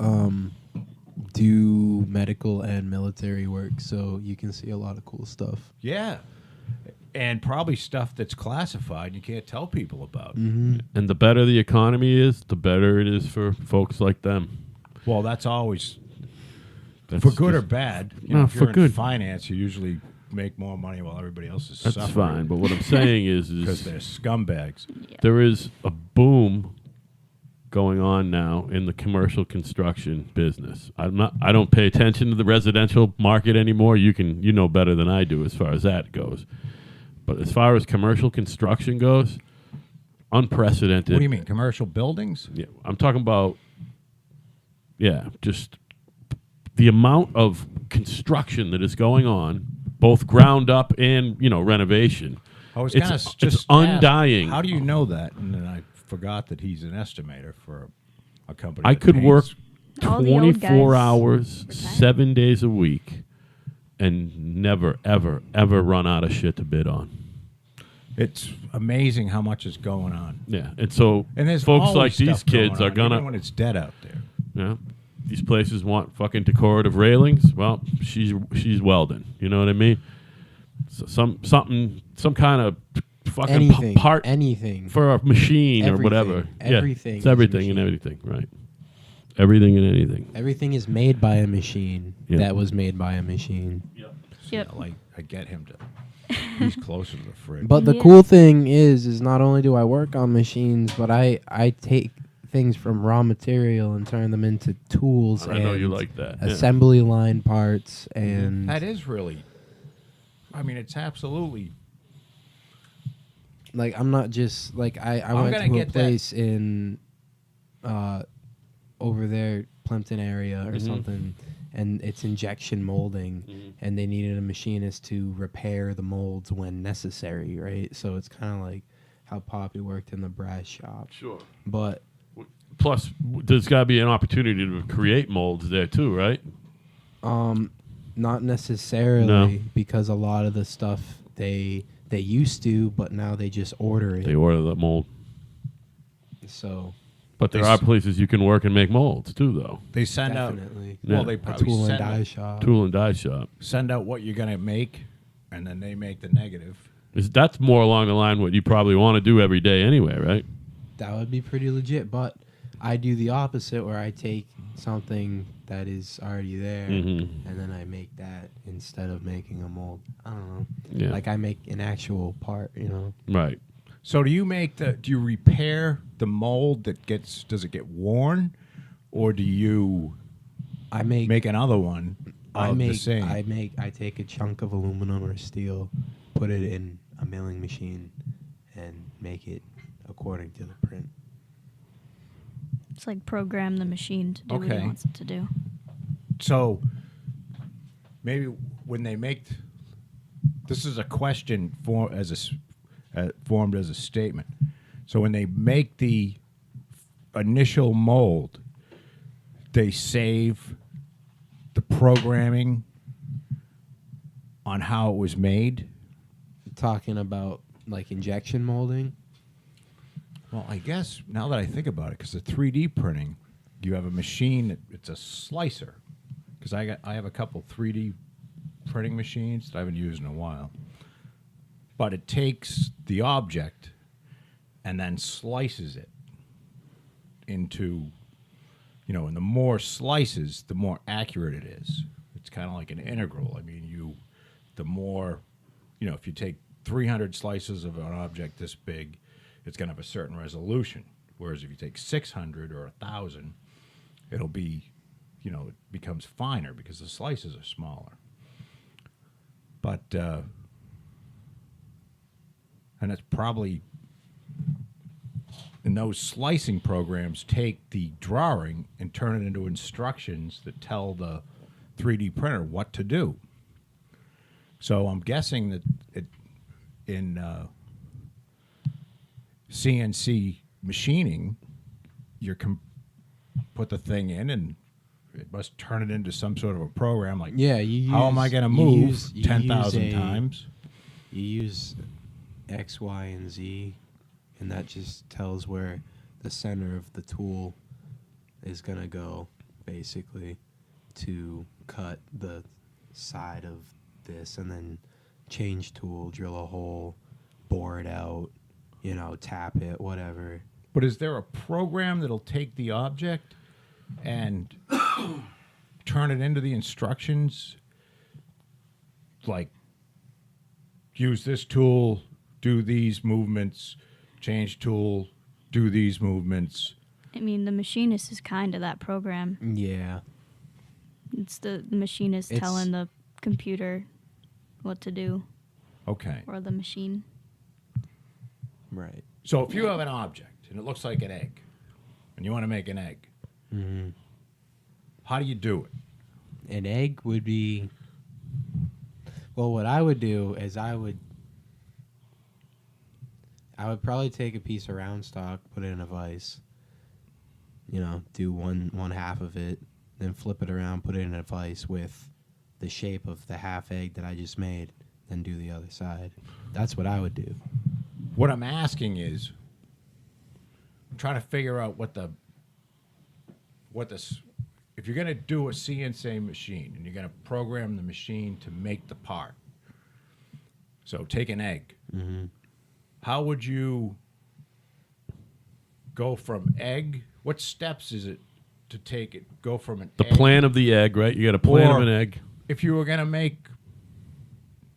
do medical and military work, so you can see a lot of cool stuff. Yeah. And probably stuff that's classified you can't tell people about. Mm-hmm. And the better the economy is, the better it is for folks like them. Well, that's always That's for good or just- bad. No, If for you're in good. finance, you usually make more money while everybody else is That's suffering. fine. But what I'm saying is Because they're scumbags. Yeah. there is a boom going on now in the commercial construction business. I don't pay attention to the residential market anymore. You know better than I do as far as that goes. But as far as commercial construction goes, unprecedented. What do you mean, commercial buildings? Yeah, I'm talking about just the amount of construction that is going on, both ground up and renovation. I was It's- kind of it's just undying. How do you know that? And then I forgot that he's an estimator for a company. I that could paints. work All the old 24 guys hours, retired. 7 days a week, and never, ever, ever run out of shit to bid on. It's amazing how much is going on. Yeah, and so And there's folks always like these stuff going kids on, are gonna, even when it's dead out there. these places want fucking decorative railings. Well, she's welding. You know what I mean? So some kind of fucking Anything, part anything. for a machine or Everything. whatever. Everything yeah, it's is everything and machine. everything, right? Everything and anything. Everything is made by a machine Yeah. that was made by a machine. Yep. Like I get him to. He's closer to the fridge. But the Yeah. cool thing is not only do I work on machines, but I take things from raw material and turn them into tools I and know you like that. yeah. assembly line parts and that is really. It's absolutely. like I'm not just like I I'm went gonna to a get that. place in over there Plimpton area or Mhm. something, and it's injection molding, and they needed a machinist to repair the molds when necessary, right? So it's kind of like how Poppy worked in the brass shop, Sure. but Plus, there's got to be an opportunity to create molds there too, right? not necessarily No. because a lot of the stuff they used to, but now they just order it. They order the mold. So But there are places you can work and make molds too, though. They send Definitely. out. Well, Yeah. they A probably tool and send die out, shop. Tool and die shop. send out what you're gonna make, and then they make the negative. That's more along the line what you probably want to do every day anyway, right? That would be pretty legit. But I do the opposite, where I take something that is already there Mm-hmm. and then I make that instead of making a mold. I don't know. Yeah. Like I make an actual part, you know. Right. So do you repair the mold that does it get worn, or do you I make make another one of the same? I take a chunk of aluminum or steel, put it in a milling machine, and make it according to the print. It's like program the machine to do what Okay. he wants it to do. So maybe when they make this is a question formed as a statement. So when they make the initial mold, they save the programming on how it was made. Talking about like injection molding. Well, I guess now that I think about it, because the 3D printing, you have a machine. It's a slicer. Because I have a couple 3D printing machines that I haven't used in a while. But it takes the object and then slices it into, and the more slices, the more accurate it is. It's kind of like an integral. I mean, the more, if you take 300 slices of an object this big, it's going to have a certain resolution. Whereas if you take 600 or 1,000, it'll be, it becomes finer because the slices are smaller. But, and it's probably, and those slicing programs take the drawing and turn it into instructions that tell the 3D printer what to do. So I'm guessing that in CNC machining, you can put the thing in and it must turn it into some sort of a program. Like, Yeah, how am I going to move 10,000 times? You use X, Y, and Z, and that just tells where the center of the tool is going to go, basically, to cut the side of this, and then change tool, drill a hole, bore it out, tap it, whatever. But is there a program that'll take the object and turn it into the instructions? Like, use this tool, do these movements, change tool, do these movements. I mean, the machinist is kind of that program. Yeah. It's the machinist It's- telling the computer what to do, Okay. or the machine. Right. So if you have an object and it looks like an egg, and you want to make an egg, Mm-hmm. how do you do it? An egg would be... Well, what I would do is I would probably take a piece of round stock, put it in a vise, do one half of it, then flip it around, put it in a vise with the shape of the half egg that I just made, then do the other side. That's what I would do. What I'm asking is, I'm trying to figure out if you're going to do a CNC machine and you're going to program the machine to make the part. So take an egg. Mm-hmm. How would you go from egg? What steps is it to take it? Go from an The egg. plan of the egg, right? You got a plan Or- of an egg. If you were going to make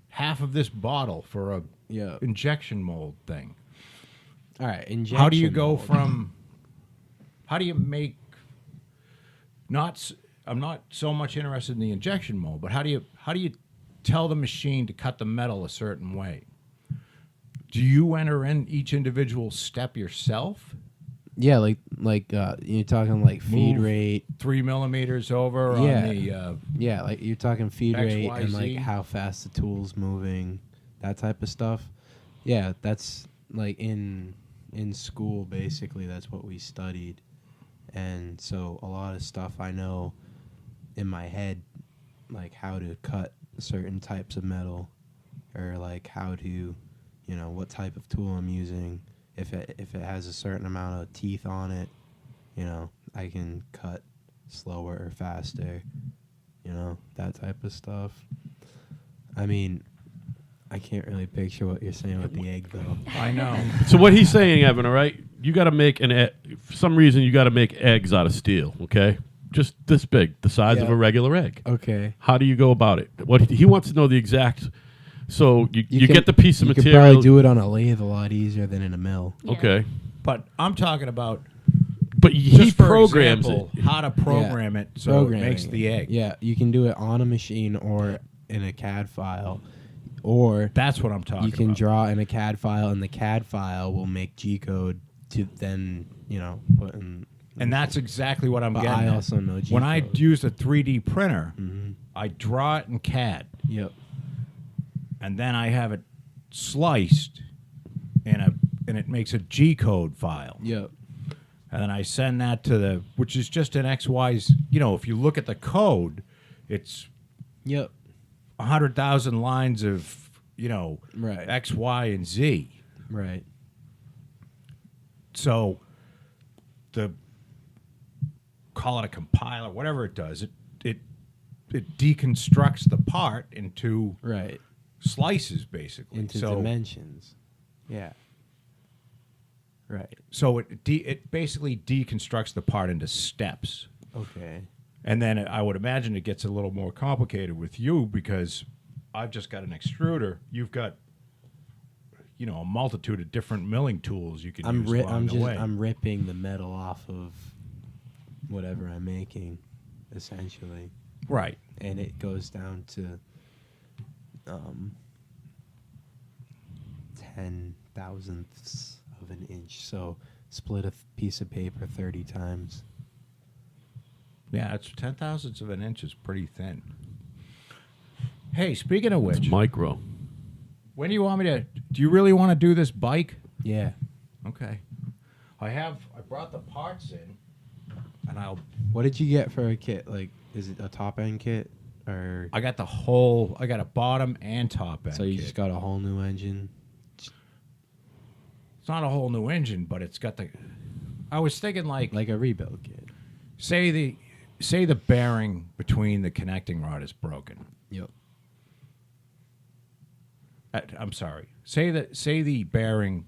half of this bottle for a Yeah. injection mold thing, All right. Injection how do you go mold. from? How do you make? I'm not so much interested in the injection mold, but how do you tell the machine to cut the metal a certain way? Do you enter in each individual step yourself? Yeah, like you're talking like feed Move rate. 3 millimeters over Yeah. on the. Yeah, like you're talking feed X, rate Y, and like Z. how fast the tool's moving, that type of stuff. Yeah, that's like in school basically that's what we studied. And so a lot of stuff I know in my head, like how to cut certain types of metal, or like how to, what type of tool I'm using, if it has a certain amount of teeth on it, You know, I can cut slower or faster. You know, that type of stuff. I mean, I can't really picture what you're saying with the egg, though. I know. So what he's saying, Evan, all right, you got to make for some reason you got to make eggs out of steel, okay? Just this big, the size of Yeah. a regular egg. Okay. How do you go about it? What he wants to know the exact. So you can- get the piece of you material. could probably do it on a lathe a lot easier than in a mill. Yeah. Okay, But I'm talking about but he just for programs example, it. how to program it so it makes the egg. Yeah, you can do it on a machine or in a CAD file, or That's what I'm talking you can about. draw in a CAD file, and the CAD file will make G code to then put in. And that's exactly what I'm But getting I at. also know G When I code. use a 3D printer, Mhm. I draw it in CAD, Yep. and then I have it sliced and it makes a G code file. Yep. And then I send that to which is just an XY's, if you look at the code, it's Yep. 100,000 lines of, Right. X, Y, and Z. Right. So call it a compiler, whatever it does, it deconstructs the part into Right. slices, basically. Into so, dimensions. Yeah. Right. So it basically deconstructs the part into steps. Okay. And then I would imagine it gets a little more complicated with you because I've just got an extruder. You've got, a multitude of different milling tools you can use along the way. I'm ripping the metal off of whatever I'm making, essentially, Right. and it goes down to 10,000ths of an inch. So split a piece of paper 30 times. Yeah, it's 10,000ths of an inch is pretty thin. Hey, speaking of which, It's micro. when do you want me to? Do you really want to do this bike? Yeah. Okay. I brought the parts in, and What did you get for a kit? Like, is it a top end kit, or I got a bottom and top end. so you kit. just got a whole new engine? It's not a whole new engine, but it's got I was thinking like Like a rebuild kit. say the bearing between the connecting rod is broken. Yep. I'm sorry. Say the bearing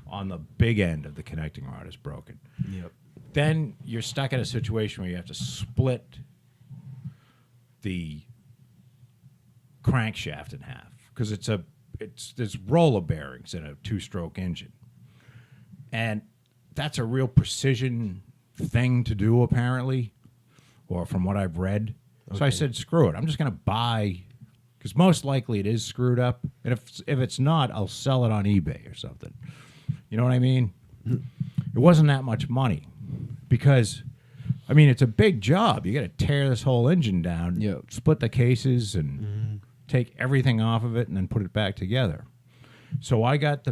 on the big end of the connecting rod is broken. Yep. Then you're stuck in a situation where you have to split the crankshaft in half because there's roller bearings in a 2-stroke engine, and that's a real precision thing to do apparently, or from what I've read. So I Okay. said, screw it. I'm just going to buy, because most likely it is screwed up, and if it's not, I'll sell it on eBay or something. You know what I mean? It wasn't that much money because, I mean, it's a big job. You got to tear this whole engine down, Yep. split the cases, and take everything off of it, and then put it back together. So I got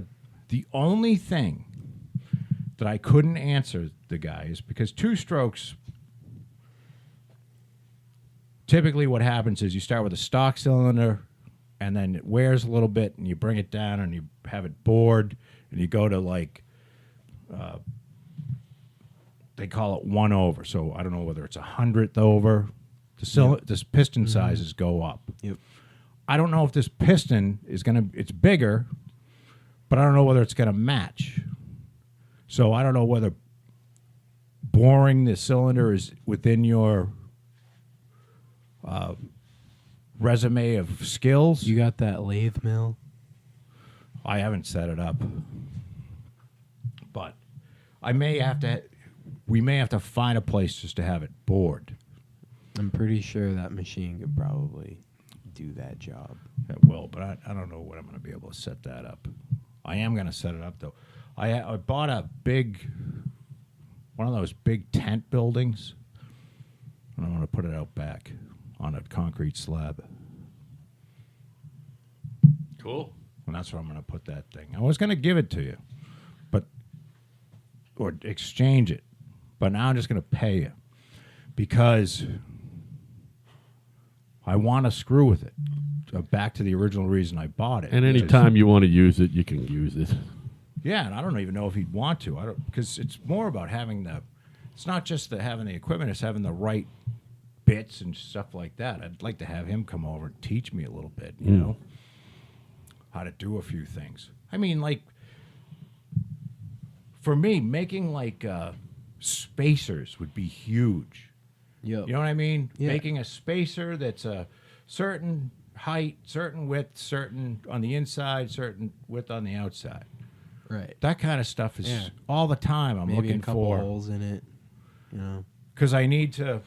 the only thing that I couldn't answer the guys, because 2-strokes, typically what happens is you start with a stock cylinder, and then it wears a little bit, and you bring it down, and you have it bored, and you go to they call it 1 over. So I don't know whether it's 100th over. This piston sizes go up. Yep. I don't know if this piston it's bigger, but I don't know whether it's going to match. So I don't know whether boring the cylinder is within your resume of skills. You got that lathe mill? I haven't set it up, but we may have to find a place just to have it bored. I'm pretty sure that machine could probably do that job. It will, but I don't know when I'm going to be able to set that up. I am going to set it up, though. I bought one of those big tent buildings, and I want to put it out back on a concrete slab. Cool. And that's where I'm going to put that thing. I was going to give it to you, or exchange it, but now I'm just going to pay you because I want to screw with it. Back to the original reason I bought it. And because- anytime you want to use it, you can use it. Yeah, and I don't even know if he'd want to. Because it's more about having it's not just having the equipment; it's having the right bits and stuff like that. I'd like to have him come over and teach me a little bit, you know, how to do a few things. I mean, like, for me, making like spacers would be huge. Yep. You know what I mean? Yeah. Making a spacer that's a certain height, certain width, certain on the inside, certain width on the outside. Right. That kind of stuff is all the time I'm Maybe looking a couple for. holes in it. You know. Because I need to,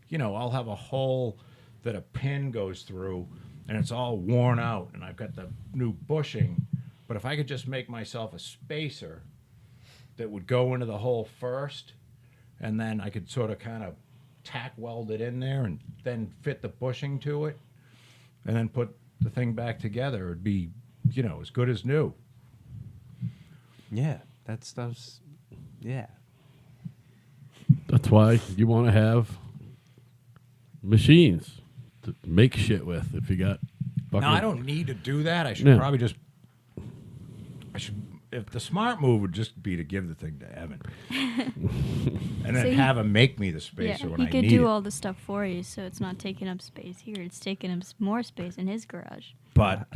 you know, I'll have a hole that a pin goes through and it's all worn out and I've got the new bushing. But if I could just make myself a spacer that would go into the hole first and then I could sort of kind of tack weld it in there and then fit the bushing to it and then put the thing back together, it'd be, you know, as good as new. Yeah, that stuff's. Yeah. That's why you want to have machines to make shit with. If you got, Now, I don't need to do that. I should Yeah. probably just. If the smart move would just be to give the thing to Evan, and then So have him make me the Yeah, spacer when he I could need do it. all the stuff for you, so it's not taking up space here. It's taking up more space in his garage. But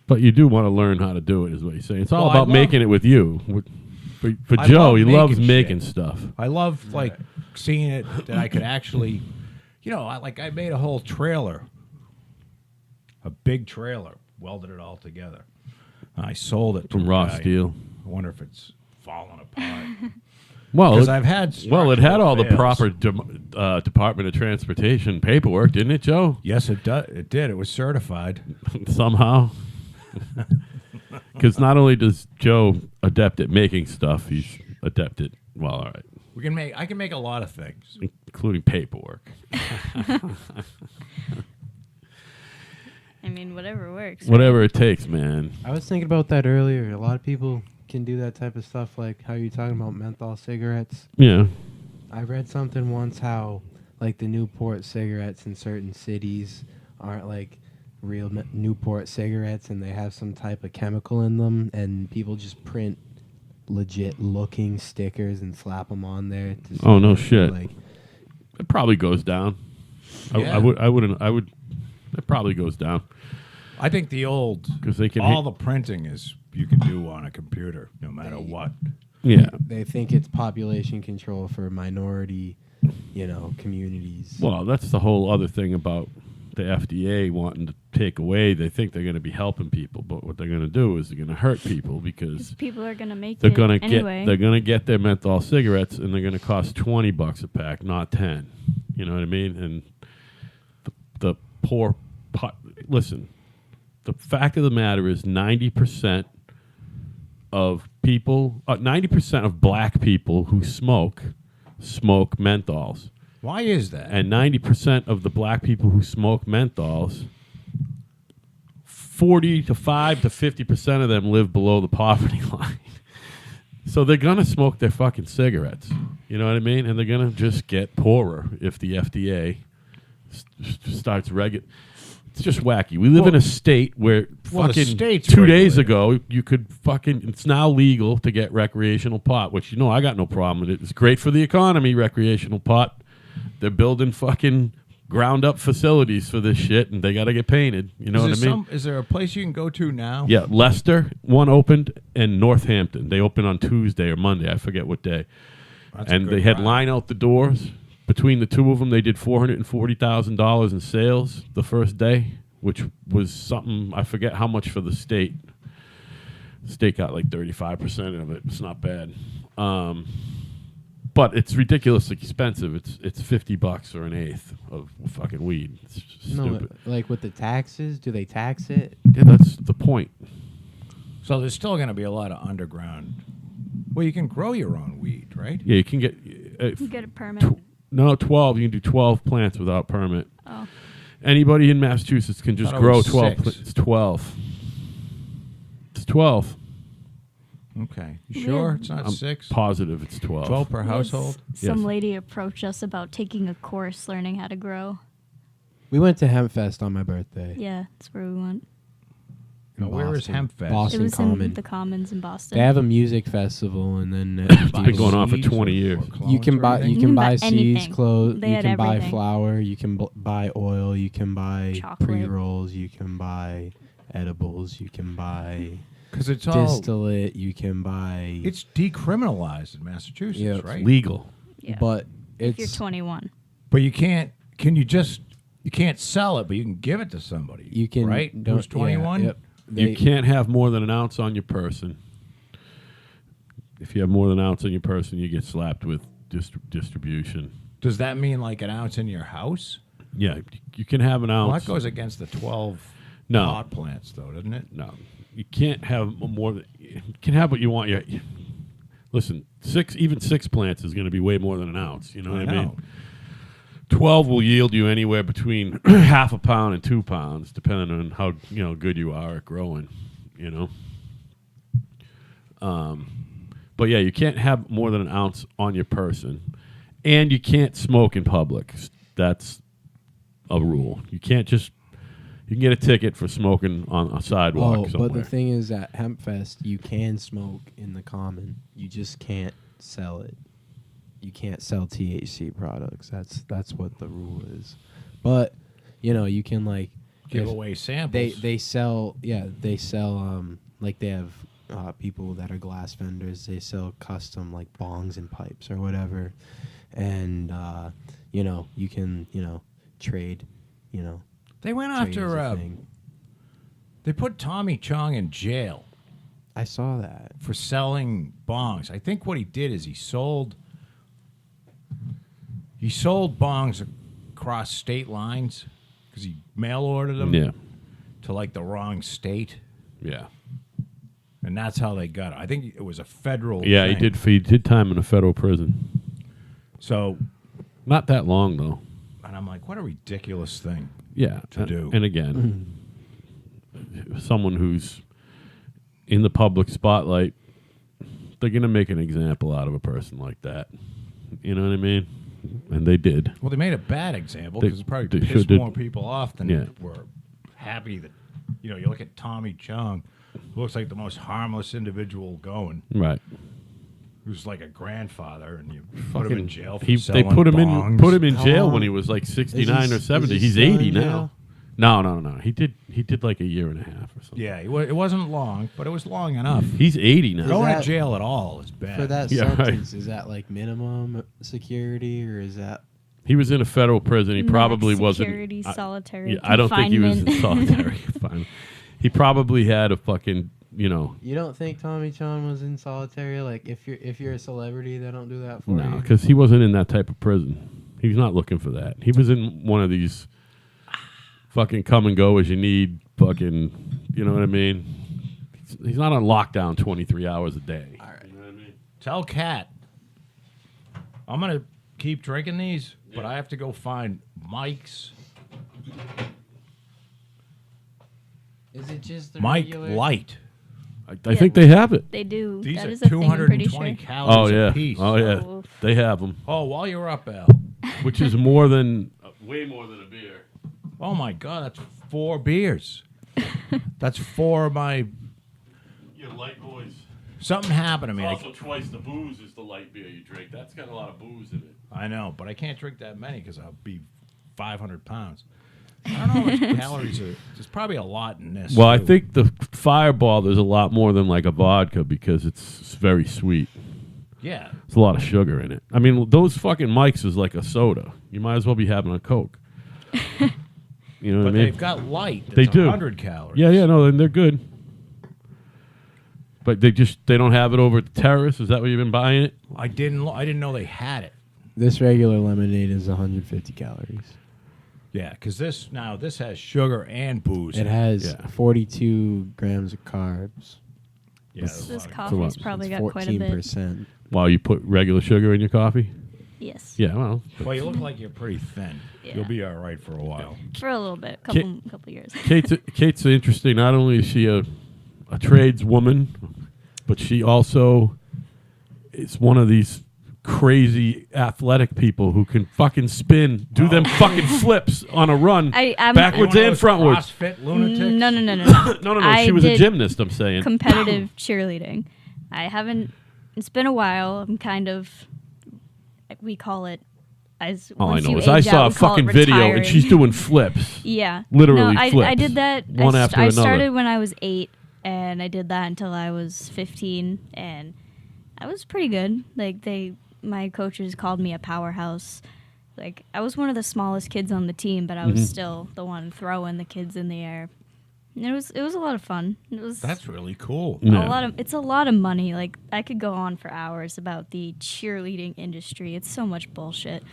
But you do want to learn how to do it, is what you're saying. It's all Well, I about love- making it with you. For I Joe, love he loves making making shit. stuff. I love like seeing it that I could actually, you know, I made a whole trailer, a big trailer, welded it all together. I sold it to From a raw guy. steel. I wonder if it's falling apart. Well, Because it, I've had well, it had all the fails. proper Department of Transportation paperwork, didn't it, Joe? Yes, it does. It did. It was certified. Somehow. Because not only does Joe adept at making stuff, he's adept at, well, all right, I can make a lot of things. including paperwork. I mean, whatever works. Whatever it takes, man. I was thinking about that earlier. A lot of people can do that type of stuff, like how you're talking about menthol cigarettes. Yeah. I read something once how, like, the Newport cigarettes in certain cities aren't like real Newport cigarettes, and they have some type of chemical in them, and people just print legit looking stickers and slap them on there. To Oh, no see, shit. Like, It probably goes down. Yeah. It probably goes down. I think the old, 'Cause they can all the printing is you can do on a computer, no matter what. Yeah. they think it's population control for minority, communities. Well, that's the whole other thing about the FDA wanting to take away. They think they're going to be helping people, but what they're going to do is they're going to hurt people because People are gonna make they're it going to anyway. they're going to get their menthol cigarettes and they're going to cost $20 a pack, not 10. You know what I mean? And the poor listen. The fact of the matter is 90% of people, 90% of black people who smoke menthols. Why is that? And 90% of the black people who smoke menthols, 45 to 50% of them live below the poverty line. So they're going to smoke their fucking cigarettes. You know what I mean? And they're going to just get poorer if the FDA starts regulating. It's just wacky. We live in a state where Well, the fucking state's 2 days regulating. ago, you could fucking, it's now legal to get recreational pot, which, I got no problem with it. It's great for the economy, recreational pot. They're building fucking ground up facilities for this shit, and they got to get painted. You know what I mean? Is there a place you can go to now? Yeah, Leicester, one opened, and Northampton. They open on Tuesday or Monday. I forget what day. That's a And good they had ride. line out the doors. Between the two of them, they did $440,000 in sales the first day, which was something, I forget how much for the state. The state got like 35% of it. It's not bad. But it's ridiculously expensive. It's $50 or an eighth of fucking weed. It's just stupid. Like with the taxes, do they tax it? Yeah, that's the point. So there's still going to be a lot of underground. Well, you can grow your own weed, right? Yeah, you can get You get a permit. 12. You can do 12 plants without permit. Oh, Anybody in Massachusetts can just Thought it grow was 12. 6. It's 12. It's 12. Okay. You sure Yeah. it's not I'm 6? positive it's 12. 12 per yes. household? Some Yes. lady approached us about taking a course learning how to grow. We went to Hempfest on my birthday. Yeah, that's where we went. in Now, where is Boston. Hemp Fest? It Boston was Common. in the Commons in Boston. They have a music festival, and then It's been going on for Seeds 20 or years. clones you or anything? can buy seeds, anything. clothes. They You had can buy everything. flour. You can buy oil. You can buy Chocolate. pre-rolls. You can buy edibles. You can buy Because it's all distillate. You can buy. it's decriminalized in Massachusetts, Yeah. right? Legal. Yeah. But if you're it's 21. But you can't. Can you just? You can't sell it, but you can give it to somebody. you can right. don't- Who's 21? Yeah, yep. You can't have more than an ounce on your person. If you have more than an ounce on your person, you get slapped with distribution. Does that mean like an ounce in your house? Yeah, you can have an Well, ounce. that goes against the 12 No. pot plants, though, doesn't it? No, you can't have more than. You can have what you want. Listen, even six plants is going to be way more than an ounce. You know what I mean? 12 will yield you anywhere between half a pound and 2 pounds, depending on how good you are at growing. But yeah, you can't have more than an ounce on your person, and you can't smoke in public. That's a rule. You can't just. You can get a ticket for smoking on a sidewalk somewhere. But the thing is, at Hempfest, you can smoke in the common. You just can't sell it. You can't sell THC products. That's what the rule is. But you can like Give if away samples. They sell like they have people that are glass vendors. They sell custom like bongs and pipes or whatever, and you can trade. They went trade is a after. thing. They put Tommy Chong in jail I saw that. for selling bongs. I think what he did is he sold bongs across state lines because he mail ordered them Yeah, to like the wrong state, yeah, and that's how they got it. I think it was a federal. yeah. thing. He did time in a federal prison. So, Not that long though. and I'm like, what a ridiculous thing. Yeah, To do. And again, someone who's in the public spotlight, they're gonna make an example out of a person like that. You know what I mean? And they did. Well, they made a bad example They- because it probably they sure pissed did. more people off than Yeah. were happy that, you look at Tommy Chung, who looks like the most harmless individual going, Right. who's like a grandfather, and you put him in jail for They selling put him bongs. in How jail long? when he was like 69 Is he- or 70. is he He's still 80 in now. jail? No. He did like a year and a half or something. Yeah, it wasn't long, but it was long enough. He's 80 now. Going to that- jail at all is bad. For that Yeah, right. sentence, is that like minimum security or is that? He was in a federal prison. He probably Max wasn't. security, solitary Yeah, I don't think he was in confinement. solitary confinement. He probably had a fucking, You don't think Tommy Chong was in solitary? Like if you're a celebrity, they don't do that for no, you. because he wasn't in that type of prison. He's not looking for that. He was in one of these fucking come and go as you need fucking, you know what I mean? He's not on lockdown 23 hours a day. All right. You know what I mean? Tell Kat, I'm going to keep drinking these, but I have to go find Mike's Is it just the Mike regular? Light. I think they have it. They do. These that are is a thing, I'm pretty 220 sure. calories Oh, yeah. a piece. Oh, yeah. So- They have them, Oh, while you're up, Al. which is more than, way more than a beer. Oh my God, that's 4 beers. That's 4 of my. Your light boys. Something happened to me. Also, twice the booze is the light beer you drink. That's got a lot of booze in it. I know, but I can't drink that many because I'll be 500 pounds. I don't know how much calories are. There's probably a lot in this. Well, I too. think the Fireball, there's a lot more than like a vodka because it's very sweet. Yeah. There's a lot of sugar in it. I mean, those fucking mics is like a soda. You might as well be having a Coke. You know what But I mean? they've got light. That's They do. 100 calories. Yeah, no, and they're good. But they don't have it over at the Terrace. Is that where you've been buying it? I didn't know they had it. This regular lemonade is 150 calories. Yeah, because this has sugar and booze. It has Yeah. 42 grams of carbs. Yeah, This there's a lot of- coffee's probably It's got quite a bit. 14%. While you put regular sugar in your coffee? Yes. Yeah, well. Well, you look like you're pretty thin. Yeah. You'll be all right for a while. For a little bit, Ki- couple years. Kate's interesting. Not only is she a tradeswoman, but she also is one of these crazy athletic people who can fucking spin, do them fucking flips on a run, I'm backwards One of and those frontwards. CrossFit lunatics? No. No. I She was a did gymnast. I'm saying. competitive cheerleading. I haven't. It's been a while. I'm kind of. We call it. As All I once know you is I age saw out, a we call it fucking video and retiring. she's doing flips. Yeah. Literally no, I flips. did that. One after I another. started when I was 8, and I did that until I was 15, and I was pretty good. Like my coaches called me a powerhouse. Like I was one of the smallest kids on the team, but I was still the one throwing the kids in the air. And it was a lot of fun. That's really cool. Yeah. It's a lot of money. Like I could go on for hours about the cheerleading industry. It's so much bullshit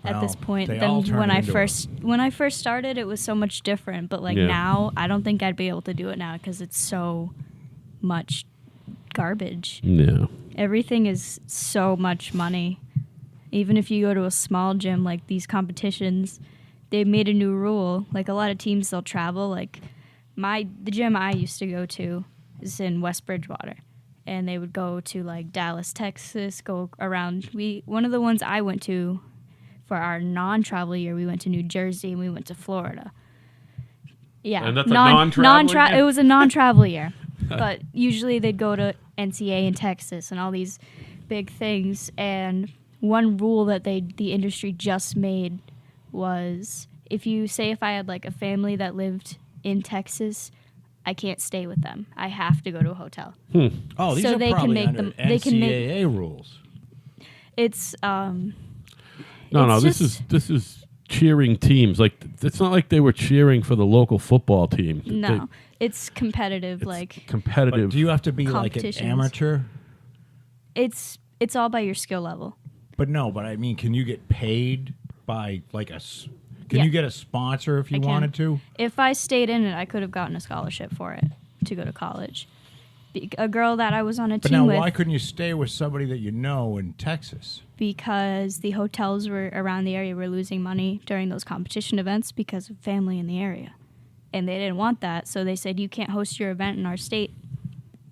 at this Well, point. they Then all turn when I into first started, it was so much different. But like Yeah. now, I don't think I'd be able to do it now because it's so much garbage. Yeah. Everything is so much money. Even if you go to a small gym, like these competitions, they've made a new rule. Like a lot of teams, they'll travel. Like the gym I used to go to is in West Bridgewater, and they would go to like Dallas, Texas, go around. One of the ones I went to for our non-travel year, we went to New Jersey and we went to Florida. Yeah, And that's a non-travel year? It was a non-travel year, but usually they'd go to NCA in Texas and all these big things. And one rule that the industry just made was if I had like a family that lived in Texas, I can't stay with them. I have to go to a hotel. Oh, these So are they can probably make under them- they can make- NCAA rules. It's No. It's This is cheering teams. Like it's not like they were cheering for the local football team. no, it's competitive. Like Competitive. But do you have to be like an competitions. amateur? it's all by your skill level. But I mean, can you get paid by like Can Yeah. you get a sponsor if you I can. wanted to? If I stayed in it, I could have gotten a scholarship for it to go to college. A girl that I was on a But team now, with, why couldn't you stay with somebody that you know in Texas? because the hotels were around the area were losing money during those competition events because of family in the area, and they didn't want that, so they said you can't host your event in our state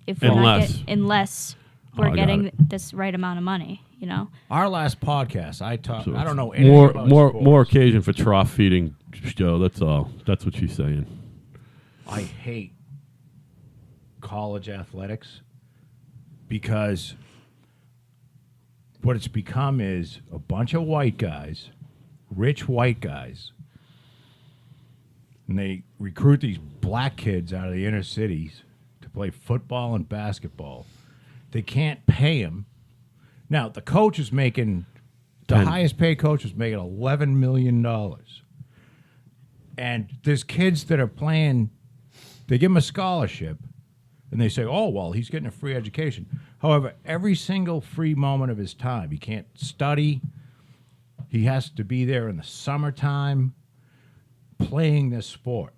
if we're unless I we're got getting it. this right amount of money. You know, Our last podcast, I talked. So I don't know it's anything about more sports. occasion for trough feeding, Joe. That's all. That's what she's saying. I hate college athletics because what it's become is a bunch of white guys, rich white guys, and they recruit these black kids out of the inner cities to play football and basketball. They can't pay them. Now, the coach is making, the Ten. highest paid coach is making $11 million. And there's kids that are playing, they give him a scholarship, and they say, oh, well, he's getting a free education. However, every single free moment of his time, he can't study. He has to be there in the summertime playing this sport.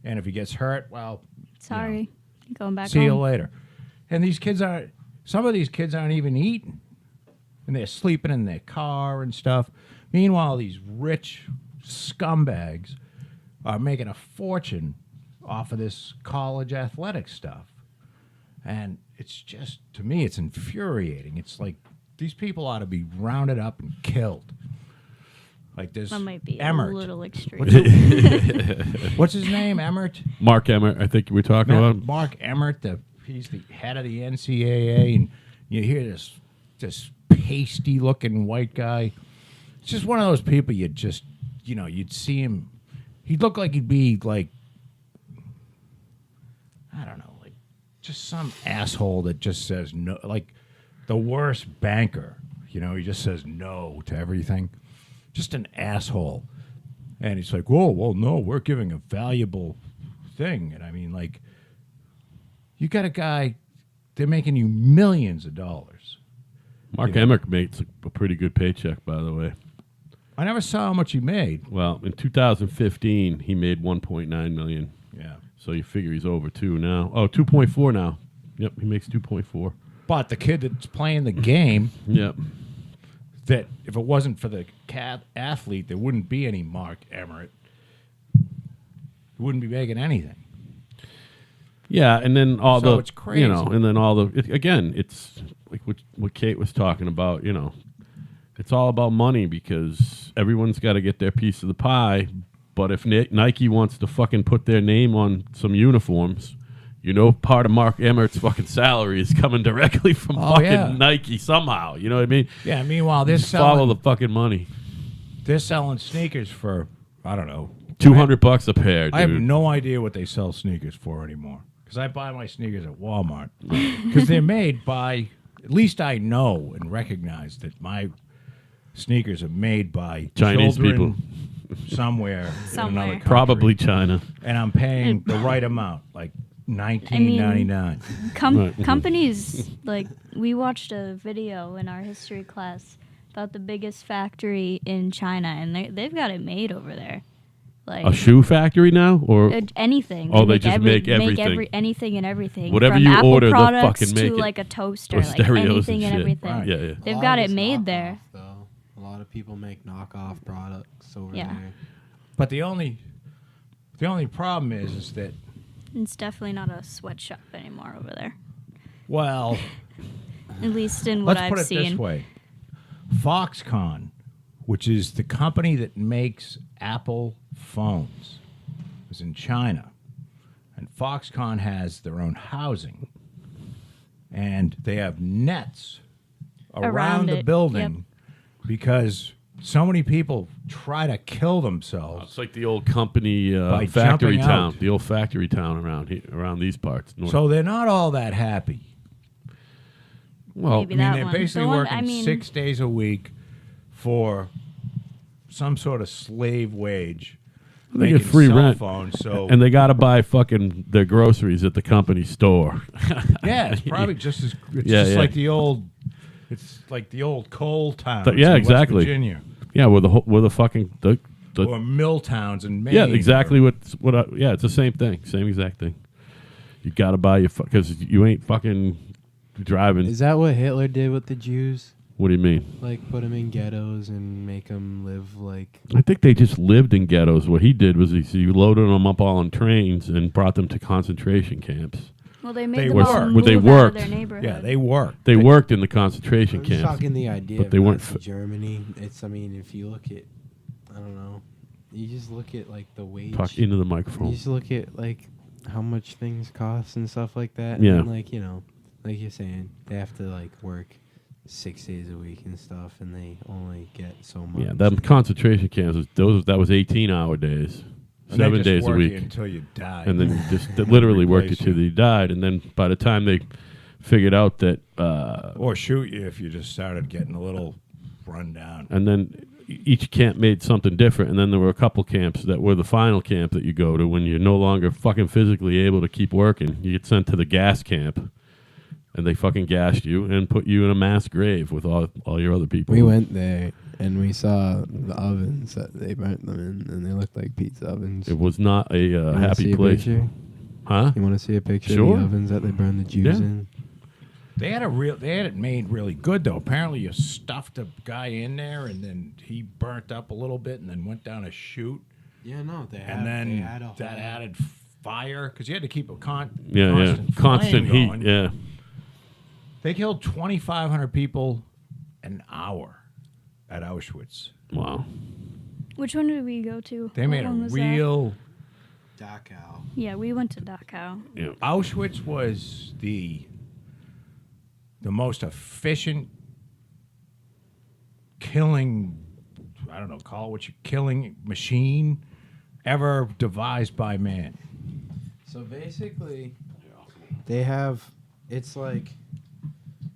And if he gets hurt, well, sorry, going back see home. you later. And these kids some of these kids aren't even eating. And they're sleeping in their car and stuff. Meanwhile, these rich scumbags are making a fortune off of this college athletic stuff. And it's just, to me, it's infuriating. It's like these people ought to be rounded up and killed. Like this That might be Emmert. a little extreme. What's his name? Emmert? Mark Emmert, I think we're talking about. Mark Emmert, he's the head of the NCAA, and you hear this pasty looking white guy. It's just one of those people you'd see him. He'd look like he'd be like, I don't know, like just some asshole that just says no, like the worst banker. He just says no to everything. Just an asshole. And he's like, whoa, well, no, we're giving a valuable thing. And I mean, like, you got a guy, they're making you millions of dollars. Mark Emmert makes a pretty good paycheck, by the way. I never saw how much he made. Well, in 2015, he made $1.9 million. Yeah. So you figure he's over 2 now. Oh, 2.4 now. Yep, he makes 2.4. But the kid that's playing the game, Yep. that if it wasn't for the athlete, there wouldn't be any Mark Emmert. He wouldn't be making anything. Yeah, and then all So the it's crazy. and then all the again, it's like what Kate was talking about. It's all about money because everyone's got to get their piece of the pie. But if Nike wants to fucking put their name on some uniforms, part of Mark Emmert's fucking salary is coming directly from fucking Nike somehow. You know what I mean? Yeah. Meanwhile, they're Just follow the fucking money. They're selling sneakers for I don't know $200 a pair, dude. I have no idea what they sell sneakers for anymore because I buy my sneakers at Walmart because they're made by. At least I know and recognize that my sneakers are made by Chinese children people. somewhere in another country. Probably China. And I'm paying the right amount, like $19.99. Companies, like, we watched a video in our history class about the biggest factory in China, and they've got it made over there. Like A shoe factory now, or anything. Oh, they just make everything. Anything and everything. Whatever From you Apple order, they'll products fucking make to it. like a toaster, Or like stereos anything and and shit. everything. Right. Yeah. They've A lot got of it it's made there. knockoff, though. A lot of people make knockoff products over Yeah. there. But the only problem is that, It's definitely not a sweatshop anymore over there. well, At least in what let's I've put it seen. this way. Foxconn, which is the company that makes Apple phones, is in China. And Foxconn has their own housing. And they have nets around the it, building because so many people try to kill themselves. It's like the old company By factory jumping town, out. the old factory town around these parts. So they're not all that happy. well, Maybe I mean, that they're one. basically The one- working 6 days a week for some sort of slave wage. They get making free cell rent. phones, so and they got to buy fucking their groceries at the company store. yeah, it's probably just as it's Yeah, just yeah. like the old. It's like the old coal towns. Yeah, in exactly. West Virginia Yeah, with the fucking the or mill towns in Maine. yeah, exactly. or- Yeah, it's the same thing, same exact thing. You got to buy your because you ain't fucking driving. Is that what Hitler did with the Jews? What do you mean? Like put them in ghettos and make them live like. I think they just lived in ghettos. What he did was he loaded them up all on trains and brought them to concentration camps. Well, they made They them work. all Well, move they out of worked. their neighborhood. Yeah, they work. They worked in the concentration I'm just camps. talking the idea but of they weren't Nazi fi- Germany. It's. I mean, if you look at, I don't know, you just look at like the wage. Talk into the You microphone. just look at like how much things cost and stuff like that. Yeah. And, like like you're saying, they have to like work 6 days a week and stuff, and they only get so much. Yeah, them concentration camps. That was 18-hour days, And they 7 just days a work week. you until you die. And then just they literally worked you Replace till you died. And then by the time they figured out that, or shoot you if you just started getting a little run down. and then each camp made something different. And then there were a couple camps that were the final camp that you go to when you're no longer fucking physically able to keep working. You get sent to the gas camp, and they fucking gassed you and put you in a mass grave with all your other people. We went there and we saw the ovens that they burnt them in, and they looked like pizza ovens. It was not a Wanna happy see a place, picture? huh? You want to see a picture Sure. of the ovens that they burned the Jews Yeah. in? They had it made really good though. Apparently, you stuffed a guy in there, and then he burnt up a little bit, and then went down a chute, Yeah, no, and then that added fire because you had to keep a constant Constant flame heat. going. Yeah. They killed 2,500 people an hour at Auschwitz. Wow. Which one did we go to? They What made a one was that? real. Dachau. Yeah, we went to Dachau. Yeah. Auschwitz was the most efficient killing. I don't know, call it what you killing machine ever devised by man. So basically, they have. It's like.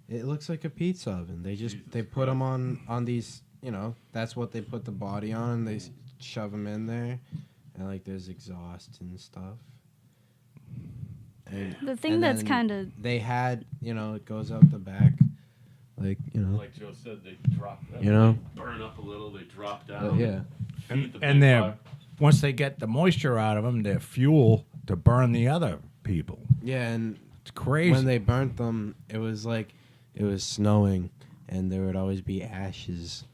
It looks like a pizza oven. They put them on these. That's what they put the body on, and they shove them in there, and like there's exhaust and stuff. And, The thing and that's then kind of they had, it goes out the back, like Like Joe said, they drop. burn up a little. They drop down. yeah. And they're once they get the moisture out of them, they're fuel to burn the other people. Yeah, and It's crazy. when they burnt them, it was like it was snowing, and there would always be ashes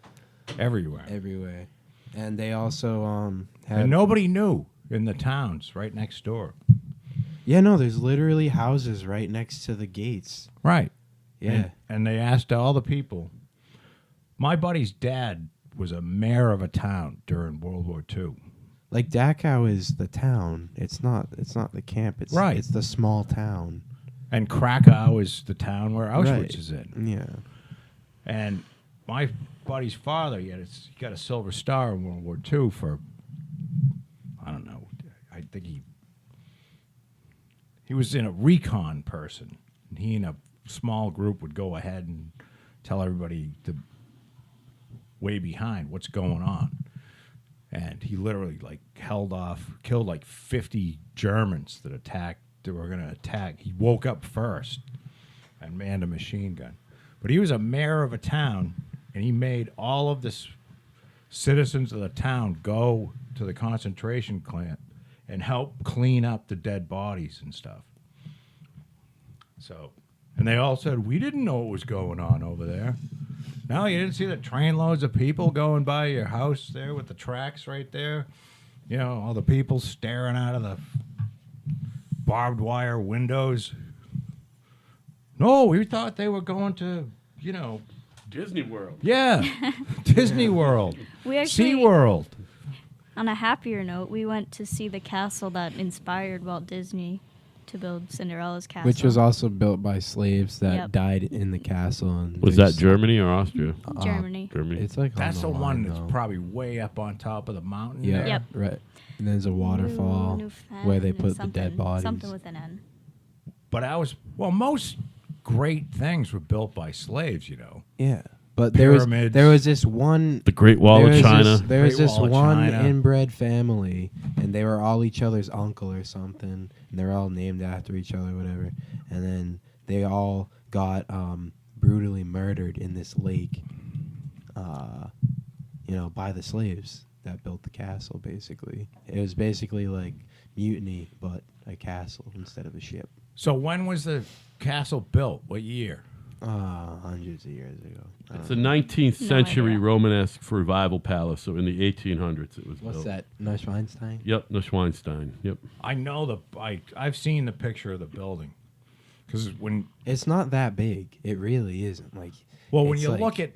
everywhere. everywhere. And they also had And nobody knew in the towns right next door. Yeah, no, there's literally houses right next to the gates. Right. Yeah. And they asked all the people. My buddy's dad was a mayor of a town during World War II. Like Dachau is the town. It's not the camp. It's Right. It's the small town. And Krakow is the town where Auschwitz Right. is in. Yeah. And my buddy's father, he got a Silver Star in World War II for, I don't know, I think he was in a recon person. And he and a small group would go ahead and tell everybody to way behind what's going on. And he literally killed like 50 Germans that were going to attack. He woke up first and manned a machine gun. But he was a mayor of a town, and he made all of the citizens of the town go to the concentration camp and help clean up the dead bodies and stuff. So, and they all said, we didn't know what was going on over there. No, you didn't see the trainloads of people going by your house there with the tracks right there? You know, all the people staring out of the barbed wire windows. No, we thought they were going to, Disney World. yeah, Disney World, We actually, SeaWorld. on a happier note, we went to see the castle that inspired Walt Disney to build Cinderella's castle. Which was also built by slaves that Yep. died in the castle. And Was that Germany or Austria? Germany. Germany. It's like That's the on one line, that's though. probably way up on top of the mountain. Yeah. there. Yep. Right. And there's a waterfall where they put the dead bodies. Something with an N. But most great things were built by slaves, Yeah. But there was Pyramids. this one. The Great Wall of China. There was Great this Wall of one China. inbred family, and they were all each other's uncle or something, and they're all named after each other, whatever. And then they all got brutally murdered in this lake, by the slaves that built the castle. Basically, it was basically like mutiny, but a castle instead of a ship. So when was the castle built? What year? Hundreds of years ago. It's a 19th No century idea. Romanesque revival palace. So in the 1800s it was What's built. that? Neuschwanstein? Yep, Neuschwanstein. Yep. I know I've seen the picture of the building. Because when It's not that big. It really isn't. Like, when it's you like- look at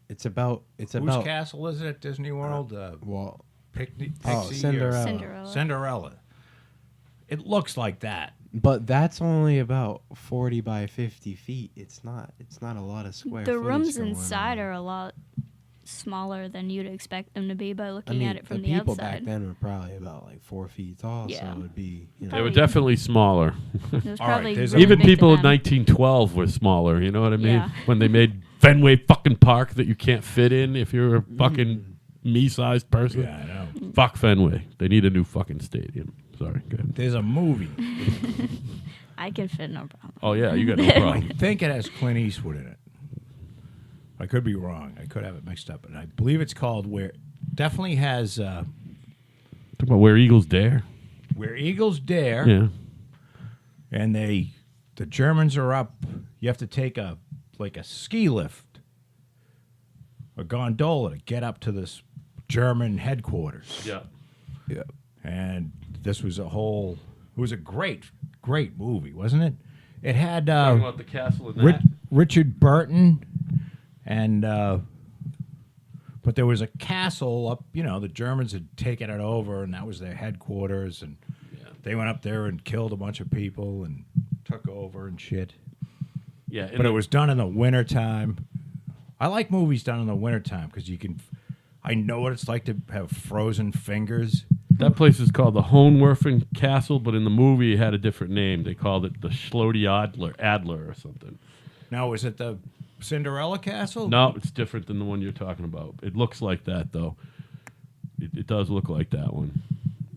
it's about whose about castle is it at Disney World? well, Pixie Cinderella. Cinderella. It looks like that. But that's only about 40 by 50 feet. It's not a lot of square The footage rooms going inside on. are a lot smaller than you'd expect them to be by I looking mean, at it from the the people outside. back then were probably about like 4 feet tall, so Yeah. it would be, They were Probably- definitely smaller. It was All right, probably there's really Even big people to in them. 1912 were smaller. You know what I mean? Yeah. When they made Fenway fucking Park that you can't fit in if you're a fucking me-sized person. Yeah, I know. Fuck Fenway. They need a new fucking stadium. Sorry. Go ahead. There's a movie. I can fit no problem. Oh yeah, you got no I problem. think it has Clint Eastwood in it. I could be wrong. I could have it mixed up, and I believe it's called definitely has Talk about Where Eagles Dare. Where Eagles Dare. Yeah. And the Germans are up. You have to take a ski lift, a gondola to get up to this German headquarters. Yeah. Yeah. And this was it was a great movie, wasn't it? It had Talking about the castle and that. Richard Burton and but there was a castle up, the Germans had taken it over and that was their headquarters, and they went up there and killed a bunch of people and took over and shit. Yeah. But it was done in the wintertime. I like movies done in the wintertime because I know what it's like to have frozen fingers. That place is called the Hohenwerfen Castle, but in the movie it had a different name. They called it the Schloti Adler or something. Now, is it the Cinderella Castle? No, it's different than the one you're talking about. It looks like that, though. It does look like that one.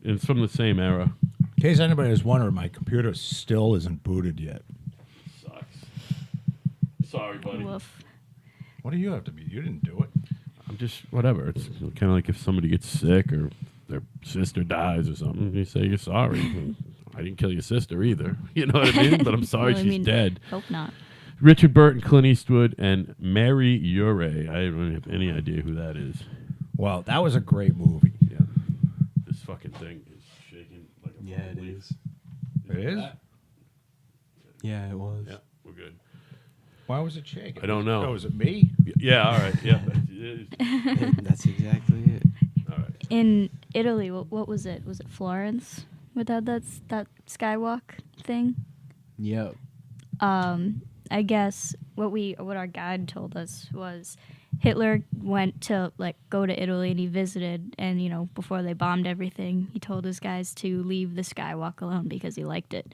And it's from the same era. In case anybody is wondering, my computer still isn't booted yet. Sucks. Sorry, buddy. Woof. What do you have to be? You didn't do it. I'm just, whatever. It's kind of like if somebody gets sick or their sister dies or something, you say you're sorry. I didn't kill your sister either. You know what I mean? But I'm sorry Well, I she's mean, dead. Hope not. Richard Burton, Clint Eastwood, and Mary Urey. I don't have any idea who that is. Well, that was a great movie. Yeah. This fucking thing is shaking like a Yeah, it leaf. is. It is? Yeah, it was. Yeah, we're good. Why was it shaking? I don't know. Oh, was it me? Yeah, all right. Yeah. That's exactly it. All right. In Italy, what was it? Was it Florence? Without that skywalk thing? Yep. I guess what our guide told us was Hitler went to go to Italy and he visited, and before they bombed everything, he told his guys to leave the skywalk alone because he liked it.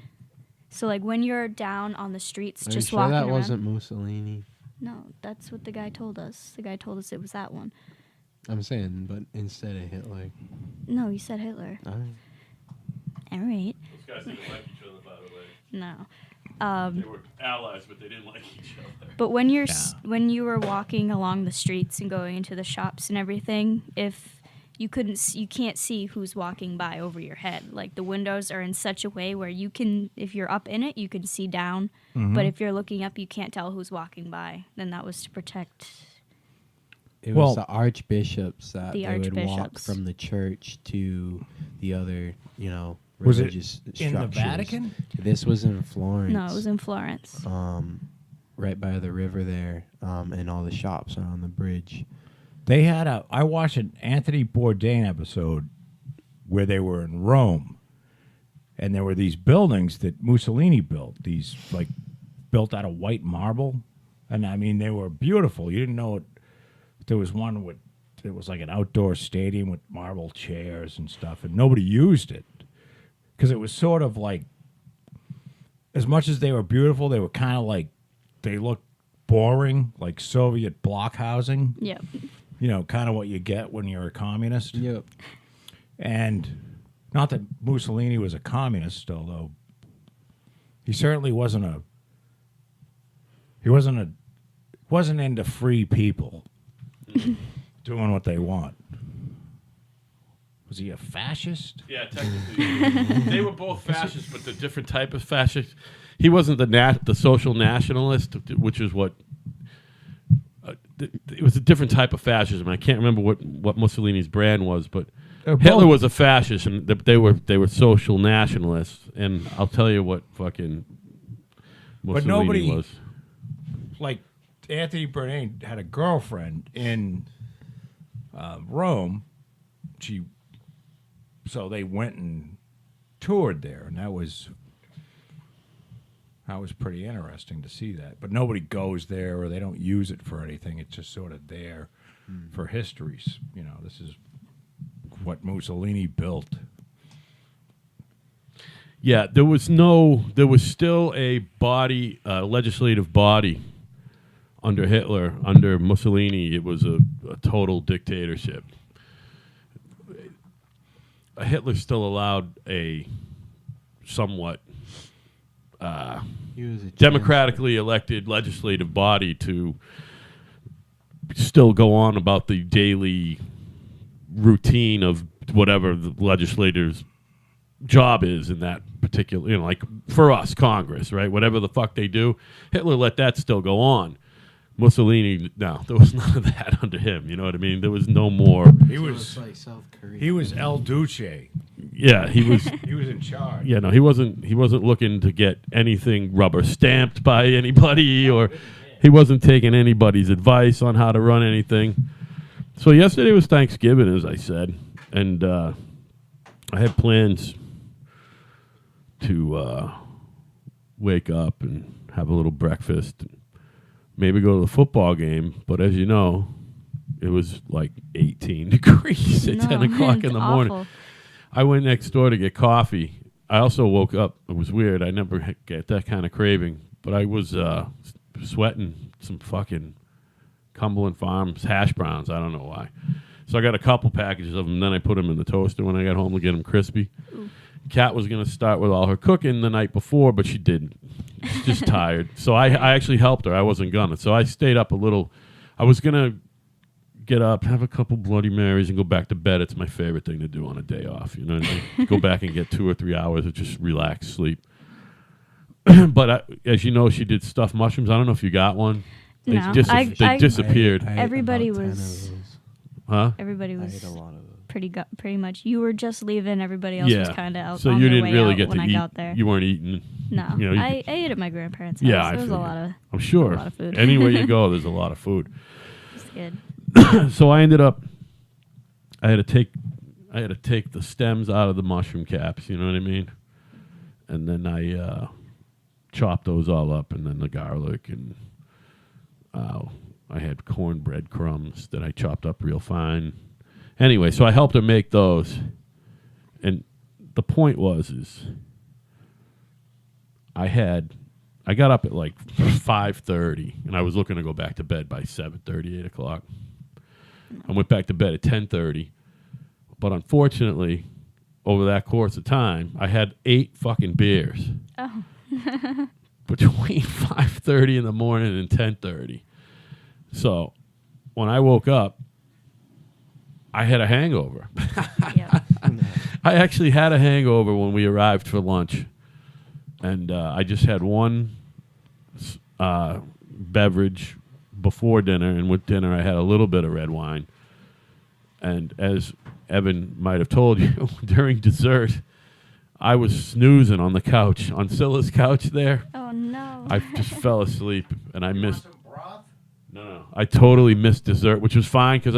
So when you're down on the streets Are just you sure walking that around, wasn't Mussolini? no, that's what the guy told us. The guy told us it was that one. I'm saying, but instead of Hitler. No, he said Hitler. All right. All right. Those guys didn't like each other, by the way. No. They were allies, but they didn't like each other. But when when you were walking along the streets and going into the shops and everything, if you can't see who's walking by over your head. Like the windows are in such a way where you can, if you're up in it, you can see down. Mm-hmm. But if you're looking up, you can't tell who's walking by. Then that was to protect. It Well- was the archbishops that The they would walk archbishops. from the church to the other, Was it religious in the structures. Vatican? This was in Florence. No, it was in Florence. Right by the river there, and all the shops are on the bridge. They had I watched an Anthony Bourdain episode where they were in Rome, and there were these buildings that Mussolini built. These built out of white marble, and I mean they were beautiful. You didn't know it. There was one with it was like an outdoor stadium with marble chairs and stuff, and nobody used it because it was sort of like, as much as they were beautiful, they were kind of like they looked boring, like Soviet block housing. Yep. Kind of what you get when you're a communist. Yep. And not that Mussolini was a communist, although he certainly wasn't into free people doing what they want. Was he a fascist? Yeah, technically. They were both fascists, but the different type of fascist. He wasn't the social nationalist, which is what... it was a different type of fascism. I can't remember what Mussolini's brand was, but Hitler was a fascist, and they were social nationalists. And I'll tell you what fucking Mussolini was. Like Anthony Bourdain had a girlfriend in Rome. So they went and toured there, and that was pretty interesting to see that. But nobody goes there, or they don't use it for anything. It's just sort of there for histories. This is what Mussolini built. Yeah, there was still a body, legislative body under Hitler. Under Mussolini, it was a total dictatorship. Hitler still allowed a somewhat He was a democratically elected legislative body to still go on about the daily routine of whatever the legislator's job is in that particular, like for us, Congress, right? Whatever the fuck they do, Hitler let that still go on. Mussolini, no, there was none of that under him. You know what I mean? There was no more. He was like South Korea. He was El Duce. Yeah, he was. He was in charge. Yeah, no, he wasn't looking to get anything rubber stamped by anybody, or he wasn't taking anybody's advice on how to run anything. So yesterday was Thanksgiving, as I said, and I had plans to wake up and have a little breakfast, and maybe go to the football game. But as you know, it was like 18 degrees at 10 o'clock in it's the morning. awful. I went next door to get coffee. I also woke up. It was weird. I never get that kind of craving. But I was sweating some fucking Cumberland Farms hash browns. I don't know why. So I got a couple packages of them. Then I put them in the toaster when I got home to get them crispy. Ooh. Kat was going to start with all her cooking the night before, but she didn't. She's just tired. So I actually helped her. I wasn't going to. So I stayed up a little. I was going to get up, have a couple Bloody Marys, and go back to bed. It's my favorite thing to do on a day off. You know what I mean? Go back and get 2 or 3 hours of just relax, sleep. But as you know, she did stuffed mushrooms. I don't know if you got one. No, They disappeared. I ate Everybody about 10 was- of those. Huh? Everybody I was. ate a lot of those. pretty much. You were just leaving. Everybody else was kind of out. So on you their didn't way really out get when to I eat. got there. You weren't eating. No, You know, I ate at my grandparents' house. Yeah, I There was a figured. lot of. I'm sure. A lot of food. Anywhere you go, there's a lot of food. It's good. So I ended up. I had to take the stems out of the mushroom caps. You know what I mean? And then I chopped those all up, and then the garlic, and I had cornbread crumbs that I chopped up real fine. Anyway, so I helped her make those, and the point is I got up at like 5:30, and I was looking to go back to bed by 7:30, 8 o'clock. I went back to bed at 10:30, but unfortunately, over that course of time, I had 8 fucking beers. Oh. Between 5:30 in the morning and 10:30. So when I woke up, I had a hangover. Yeah. I actually had a hangover when we arrived for lunch, and I just had one beverage before dinner, and with dinner I had a little bit of red wine. And as Evan might have told you, during dessert, I was snoozing on the couch, on Scylla's couch there. Oh no. I just fell asleep, and I missed. Some broth? No, I totally missed dessert, which was fine because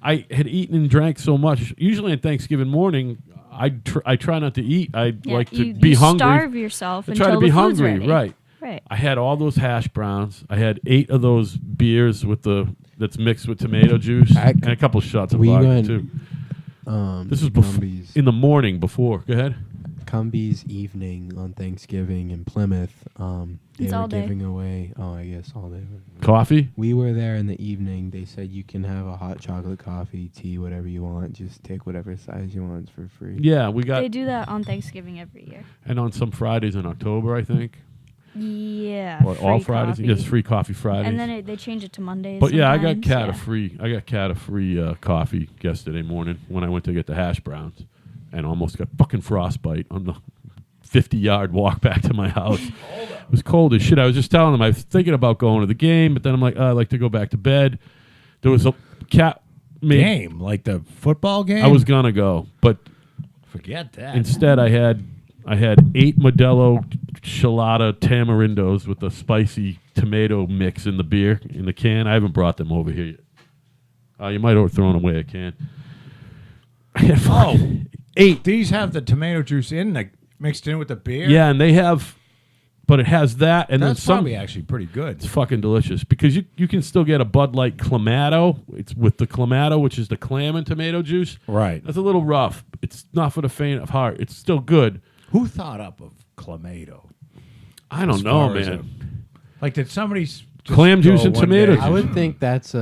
I had eaten and drank so much. Usually on Thanksgiving morning, I try not to eat. I like to be you hungry. Starve yourself I until try to be the food's hungry, ready. right? Right. I had all those hash browns. I had 8 of those beers that's mixed with tomato juice, and a couple shots of We vodka went, too. Um, This was Cumbies- in the morning before. Go ahead. Cumbies evening on Thanksgiving in Plymouth. They It's were all day. giving away. Oh, I guess all day. Coffee. We were there in the evening. They said you can have a hot chocolate, coffee, tea, whatever you want. Just take whatever size you want for free. Yeah, we got, They do that on Thanksgiving every year. and on some Fridays in October, I think, Yeah. or all free Fridays. coffee. Yes, free coffee Fridays. And then they change it to Mondays. But yeah, I got sometimes. cat Yeah. a free coffee yesterday morning when I went to get the hash browns, and almost got fucking frostbite on the 50-yard walk back to my house. It was cold as shit. I was just telling them I was thinking about going to the game, but then I'm like, I'd like to go back to bed. There was a cat Game? Like the football game? I was gonna go, but Forget that. instead I had 8 Modelo Chelada Tamarindos with a spicy tomato mix in the beer in the can. I haven't brought them over here yet. You might have thrown away a can. I had fucking 8. These have the tomato juice in, like mixed in with the beer? Yeah, and they have, but it has that, and That's then some. probably actually pretty good. It's fucking delicious because you can still get a Bud Light Clamato. It's with the Clamato, which is the clam and tomato juice. Right. That's a little rough. It's not for the faint of heart. It's still good. Who thought up of clamato? I don't As know, far as man. Like, did somebody Clam juice and tomato I juice. would think that's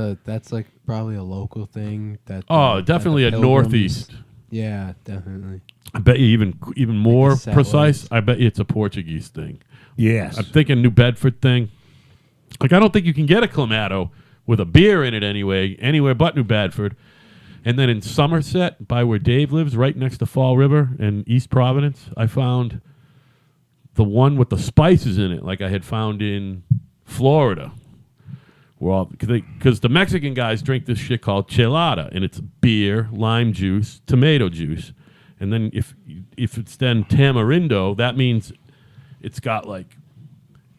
like probably a local thing. That Definitely that a the Pilgrims- northeast. Yeah, definitely. I bet you even more settlers. precise. I bet you it's a Portuguese thing. Yes. I'm thinking New Bedford thing. Like I don't think you can get a Clamato with a beer in it anywhere but New Bedford. And then in Somerset, by where Dave lives, right next to Fall River and East Providence, I found the one with the spices in it, like I had found in Florida. Because the Mexican guys drink this shit called chelada, and it's beer, lime juice, tomato juice. And then if it's then tamarindo, that means it's got like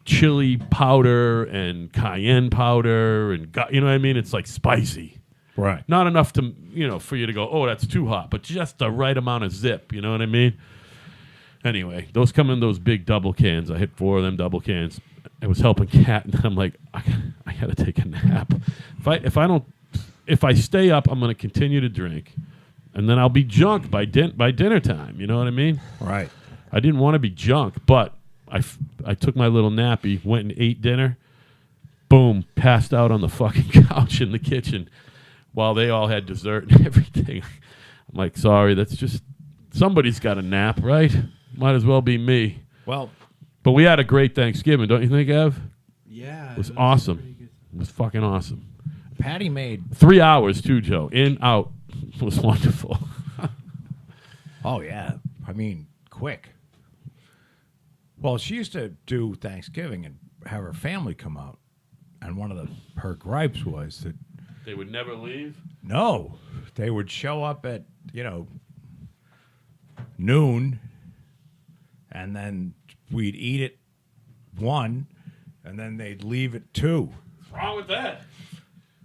chili powder and cayenne powder and you know what I mean? It's like spicy. right. Not enough to, for you to go, oh, that's too hot, but just the right amount of zip, you know what I mean? Anyway, those come in those big double cans. I hit 4 of them double cans. I was helping Kat, and I'm like, I got to take a nap. If I stay up, I'm going to continue to drink, and then I'll be junk by dinner time. You know what I mean? Right. I didn't want to be junk, but I took my little nappy, went and ate dinner. Boom, passed out on the fucking couch in the kitchen while they all had dessert and everything. I'm like, sorry, that's just somebody's got a nap, right? Might as well be me. Well, But we had a great Thanksgiving, don't you think, Ev? Yeah, It was awesome. It was fucking awesome. Patty made. 3 hours too, Joe. In, out. It was wonderful. Oh, yeah. I mean, quick. Well, she used to do Thanksgiving and have her family come out. And one of her gripes was that, They would never leave? no, they would show up at, noon, and then we'd eat at 1, and then they'd leave at 2. What's wrong with that?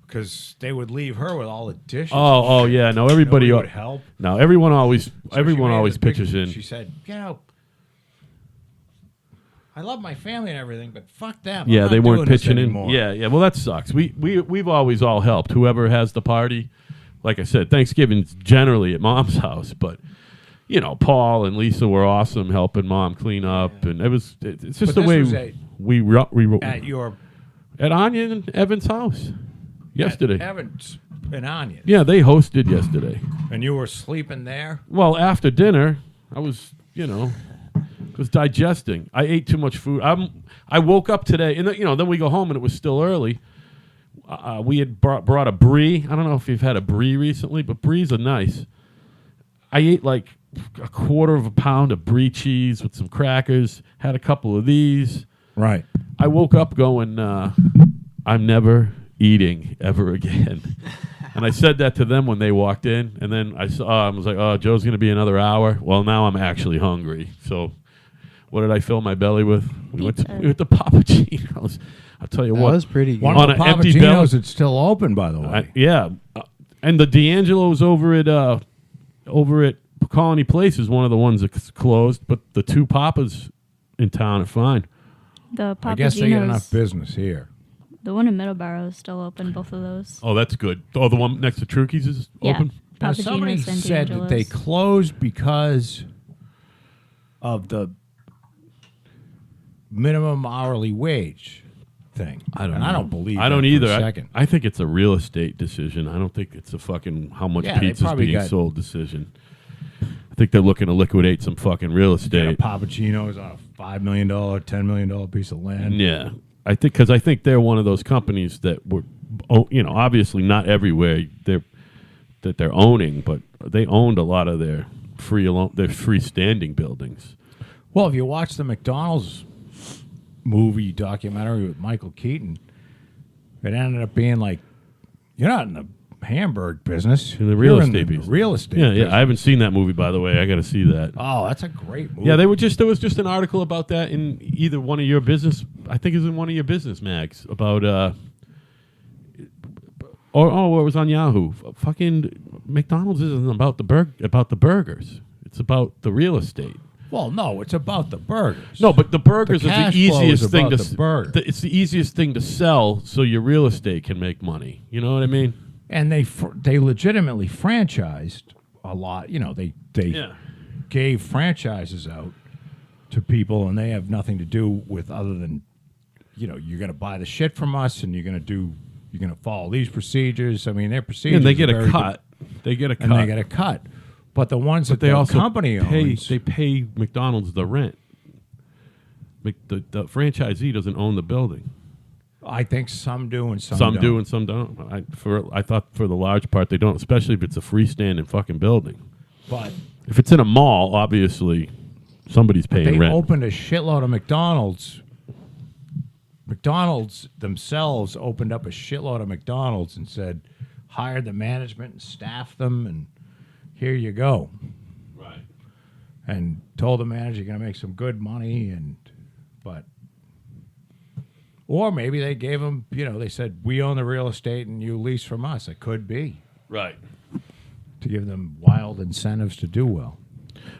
Because they would leave her with all the dishes. Oh, yeah. No, everybody Nobody would help. No, everyone always So she made always a big- pitches in. She said, I love my family and everything, but fuck them. I'm Yeah, not they weren't doing this pitching in. anymore. Yeah. Well, that sucks. We've always all helped. Whoever has the party, like I said, Thanksgiving's generally at Mom's house, but Paul and Lisa were awesome helping Mom clean up, and it's just But the this way was we at your at Anya and Evan's house yesterday. at Evans and Onion. Yeah, they hosted yesterday. And you were sleeping there? Well, after dinner, I was was digesting. I ate too much food. I woke up today, and then we go home, and it was still early. We had brought a brie. I don't know if you've had a brie recently, but bries are nice. I ate like a quarter of a pound of brie cheese with some crackers. Had a couple of these. Right. I woke up going, I'm never eating ever again. And I said that to them when they walked in, and then I was like, oh, Joe's going to be another hour. Well, now I'm actually hungry. So what did I fill my belly with? We went to Papa Gino's. I'll tell you That what. was pretty good. One On of the an empty belly- Papagino's that's still open, by the way. Yeah. And the D'Angelo's over at Colony Place is one of the ones that's closed, but the 2 Papas in town are fine. The I guess they get enough Papagino's, business here. the one in Middleborough is still open. Both of those. Oh, that's good. Oh, the one next to Trukey's is Yeah. open? Now, Papagino's somebody and said that they D'Angelo's. closed because of the minimum hourly wage thing. I don't and know. I don't believe I don't that either. for a second. I think it's a real estate decision. I don't think it's a fucking how much Yeah, they pizza's probably being got- sold decision. I think they're looking to liquidate some fucking real Get a estate. Papagino's on a $5 million, $10 million piece of land. Yeah. I think because I think they're one of those companies that were, obviously not everywhere that they're owning, but they owned a lot of their freestanding buildings. Well, if you watch the McDonald's movie documentary with Michael Keaton, it ended up being like, you're not in the hamburg business. In the real You're estate in the business. real estate Yeah, business. yeah. I haven't seen that movie, by the way. I got to see that. Oh, that's a great movie. Yeah, there was just an article about that in either one of your business. I think it was in one of your business mags about it was on Yahoo. Fucking McDonald's isn't about the burgers. It's about the real estate. Well, no, it's about the burgers. No, but the burgers The is cash the flow is easiest thing about to the burger. it's the easiest thing to sell, so your real estate can make money. You know what I mean? And they legitimately franchised a lot. They Yeah. gave franchises out to people, and they have nothing to do with other than, you're going to buy the shit from us, and you're going to follow these procedures. I mean, their procedures. And they get are a very cut. They get a cut. and they get a cut. But the ones that They the also company owns, They pay McDonald's the rent. The franchisee doesn't own the building. I think some do and some Some don't. do and some don't. I thought for the large part they don't, especially if it's a freestanding fucking building. But If it's in a mall, obviously somebody's paying they rent. opened a shitload of McDonald's. McDonald's themselves opened up a shitload of McDonald's and said, hire the management and staff them, and here you go. Right. And told the manager you're going to make some good money, or maybe they gave them, they said, we own the real estate and you lease from us. It could be Right. to give them wild incentives to do well.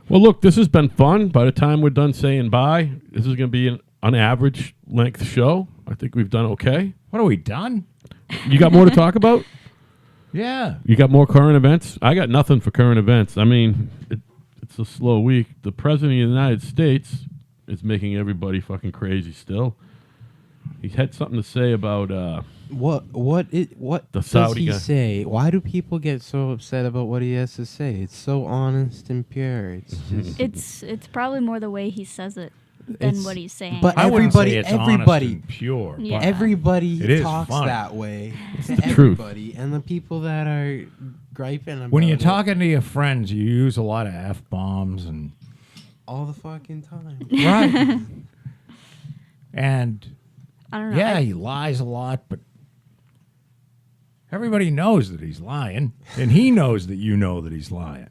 Well, look, this has been fun. By the time we're done saying bye, this is going to be an average length show. I think we've done okay. What are we done? You got more to talk about? Yeah. You got more current events? I got nothing for current events. I mean, it's a slow week. The President of the United States is making everybody fucking crazy still. He had something to say about What The does Saudi he guy. say? Why do people get so upset about what he has to say? It's so honest and pure. It's just It's probably more the way he says it than It's- what he's saying. but I wouldn't Everybody- say it's everybody- honest and pure. Yeah. But everybody It is talks funny. that way to the truth. everybody, and the people that are griping about when you're it talking to your friends, you use a lot of F-bombs and all the fucking time. right. And I don't know. yeah, he lies a lot, but Everybody knows that he's lying, and he knows that you know that he's lying.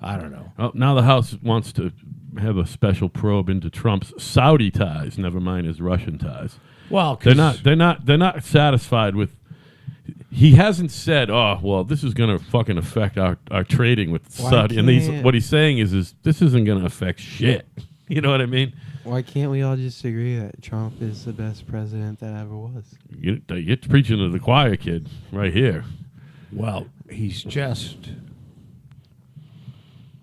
I don't know. Oh, now the House wants to have a special probe into Trump's Saudi ties, never mind his Russian ties. Well, They're not satisfied with. He hasn't said, "Oh, well, this is going to fucking affect our trading with Saudi." And what he's saying is this isn't going to affect shit. You know what I mean? Why can't we all just agree that Trump is the best president that ever was? You're preaching to the choir, kid, right here. Well, he's just.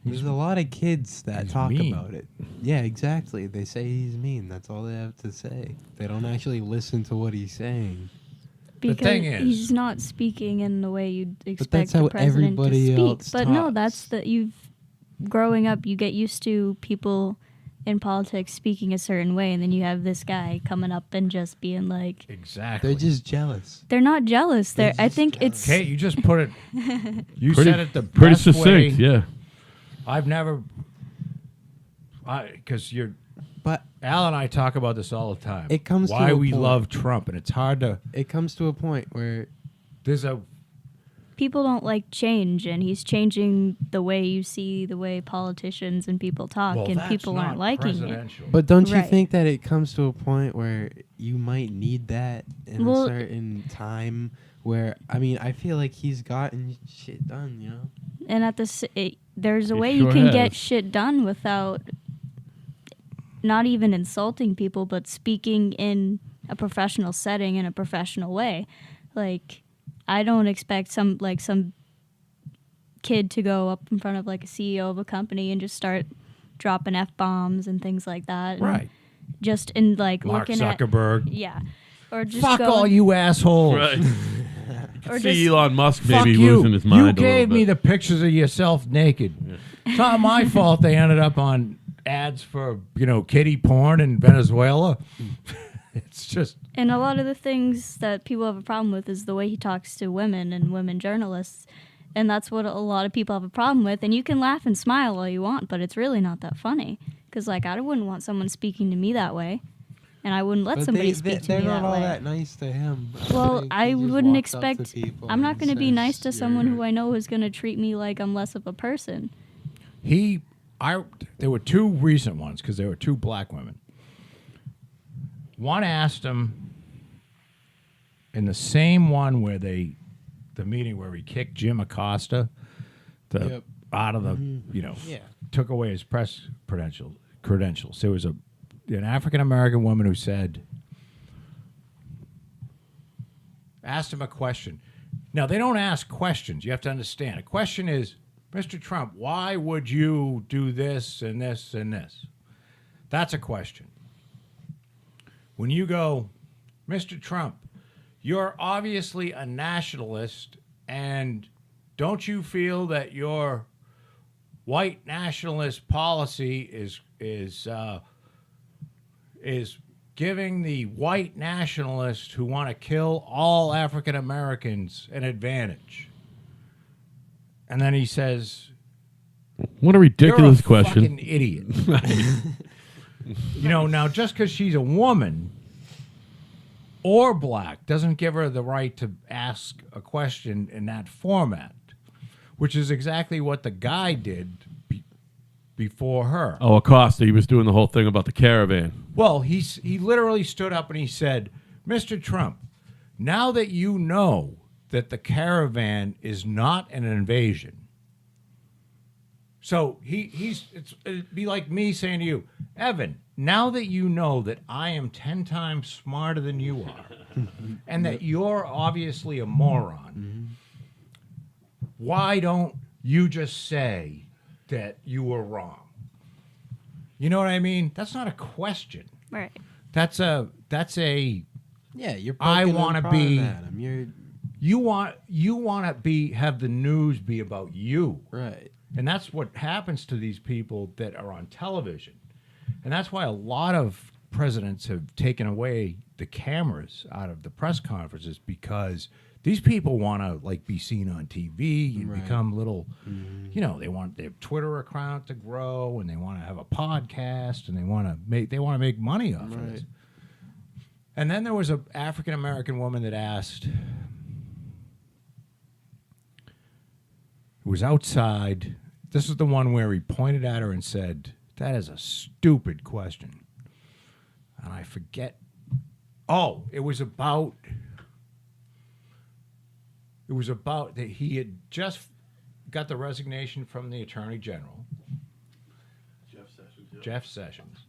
There's a lot of kids that talk mean. about it. Yeah, exactly. They say he's mean. That's all they have to say. They don't actually listen to what he's saying. Because thing is- he's not speaking in the way you'd expect that's how the president to everybody speak. else But no, talks. that's growing up, you get used to people in politics speaking a certain way, and then you have this guy coming up and just being like, Exactly. They're just jealous. they're not jealous. They're I just think jealous. it's Kate, you just put it. You Pretty- said it the Pretty best way. succinct, yeah. I've never. Because But Al and I talk about this all the time. It comes to why a we point. love Trump, and it's hard to. it comes to a point where There's a. people don't like change, and he's changing the way you see the way politicians and people talk, Well, and that's people not aren't liking it. presidential. But don't you Right. think that it comes to a point where you might need that in Well- a certain time where, I mean, I feel like he's gotten shit done, you know? And there's a He way sure you can get has. shit done without not even insulting people, but speaking in a professional setting in a professional way. Like, I don't expect some kid to go up in front of like a CEO of a company and just start dropping F-bombs and things like that. And Right. just in like Mark looking Zuckerberg. at, yeah. Or just Fuck going, all you assholes. Right. or See just, Elon Musk Fuck maybe you. losing his mind You a gave little me bit. the pictures of yourself naked. It's not my fault they ended up on ads for, kiddie porn in Venezuela. It's just. and a lot of the things that people have a problem with is the way he talks to women and women journalists. And that's what a lot of people have a problem with. And you can laugh and smile all you want, but it's really not that funny. Because, like, I wouldn't want someone speaking to me that way. And I wouldn't let But somebody speak to they're me not that all way. that nice to him. Well, think I he just wouldn't walks up to expect. people I'm not and going to be says, nice to someone "You're-" who I know is going to treat me like I'm less of a person. There were two recent ones because there were two black women. One asked him in the same one where the meeting where he kicked Jim Acosta Yep. out of the, Yeah. took away his press credentials. There was an African American woman who asked him a question. Now, they don't ask questions. You have to understand. A question is, Mr. Trump, why would you do this and this and this? That's a question. When you go, Mr. Trump, you're obviously a nationalist, and don't you feel that your white nationalist policy is giving the white nationalists who want to kill all African Americans an advantage? And then he says, What a "You're ridiculous a question. fucking idiot." Now just because she's a woman or black doesn't give her the right to ask a question in that format, which is exactly what the guy did before her. Oh, Acosta, he was doing the whole thing about the caravan. Well, he literally stood up and he said, "Mr. Trump, now that you know that the caravan is not an invasion." So it'd be like me saying to you, "Evan, now that you know that I am 10 times smarter than you are, and that you're obviously a moron, why don't you just say that you were wrong?" You know what I mean? That's not a question. Right. That's a Yeah, you're I poking and wanna prodding be- at him. You're you want to have the news be about you. right. And that's what happens to these people that are on television. And that's why a lot of presidents have taken away the cameras out of the press conferences, because these people want to be seen on TV and Right. become little, they want their Twitter account to grow, and they want to have a podcast, and they want to make money off of Right. this. And then there was a African American woman that asked. It was outside. This is the one where he pointed at her and said, "That is a stupid question." And I forget. Oh, it was about that he had just got the resignation from the Attorney General, Jeff Sessions.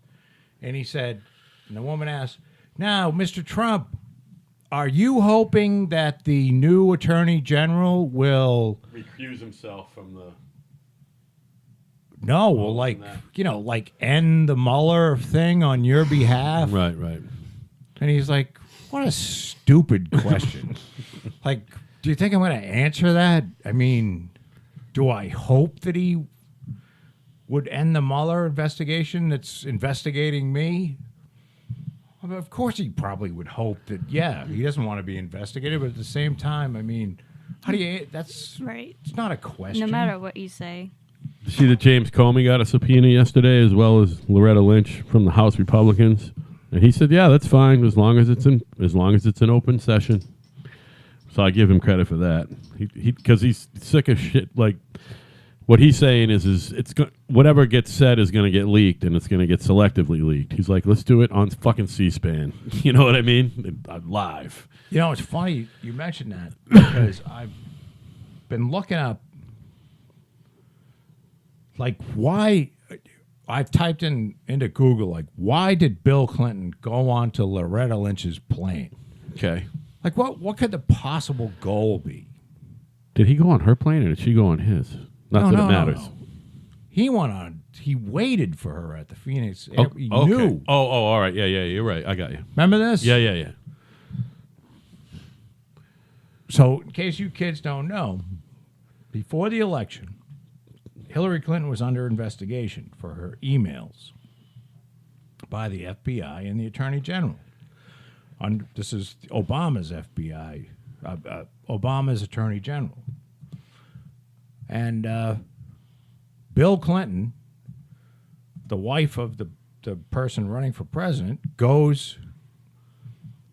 And he said, and the woman asked, "Now, Mr. Trump, are you hoping that the new Attorney General will recuse himself from the... No, well, like, like end the Mueller thing on your behalf?" Right. And he's like, "What a stupid question." Like, do you think I'm going to answer that? I mean, do I hope that he would end the Mueller investigation that's investigating me? I mean, of course he probably would hope that, yeah, he doesn't want to be investigated, but at the same time, I mean, how do you, that's, Right. it's not a question. No matter what you say. See that James Comey got a subpoena yesterday, as well as Loretta Lynch from the House Republicans, and he said, "Yeah, that's fine as long as it's an open session." So I give him credit for that. He because he's sick of shit. Like what he's saying is whatever gets said is going to get leaked, and it's going to get selectively leaked. He's like, let's do it on fucking C-SPAN. You know what I mean? Live. You know, it's funny you mentioned that because I've been looking up, like, why. I've typed into Google, like, why did Bill Clinton go on to Loretta Lynch's plane? Okay. Like, what could the possible goal be? Did he go on her plane, or did she go on his? Not that it matters. No. He went on. He waited for her at the Phoenix. He okay. knew. Oh, all right. Yeah. You're right. I got you. Remember this? Yeah. So, in case you kids don't know, before the election, Hillary Clinton was under investigation for her emails by the FBI and the Attorney General. This is Obama's FBI, Obama's Attorney General. And Bill Clinton, the wife of the person running for president,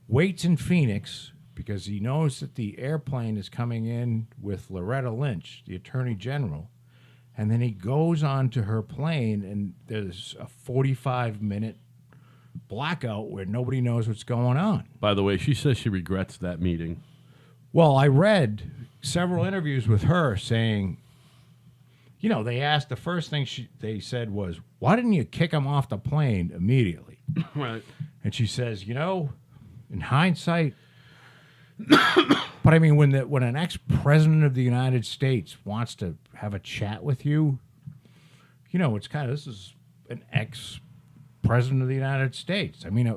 waits in Phoenix because he knows that the airplane is coming in with Loretta Lynch, the Attorney General. And then he goes on to her plane, and there's a 45-minute blackout where nobody knows what's going on. By the way, she says she regrets that meeting. Well, I read several interviews with her saying, they asked, the first thing they said was, "Why didn't you kick him off the plane immediately?" Right. And she says, in hindsight, but I mean, when an ex-president of the United States wants to have a chat with you, it's kind of, this is an ex-president of the United States. I mean,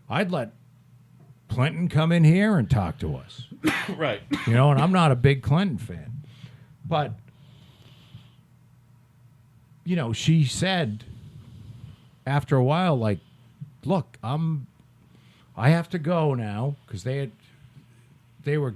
I'd let Clinton come in here and talk to us. Right. And I'm not a big Clinton fan. But, she said after a while, like, look, I have to go now, because they were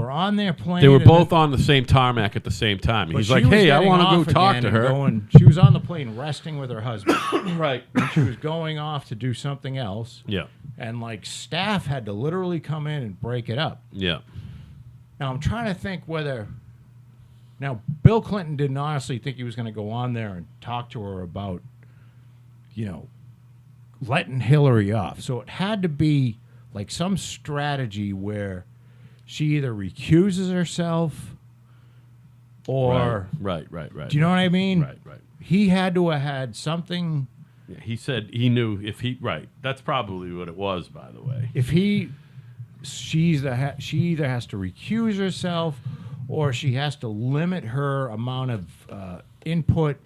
on their plane. They were both on the same tarmac at the same time. And he's like, "Hey, I want to go talk to her." She was on the plane resting with her husband. Right. And she was going off to do something else. Yeah. And, like, staff had to literally come in and break it up. Yeah. Now, I'm trying to think whether... Now, Bill Clinton didn't honestly think he was going to go on there and talk to her about, letting Hillary off. So it had to be, like, some strategy where she either recuses herself or... Right. Do you know what I mean? Right. He had to have had something... Yeah, he said he knew if he... Right. That's probably what it was, by the way. If she either has to recuse herself, or she has to limit her amount of input,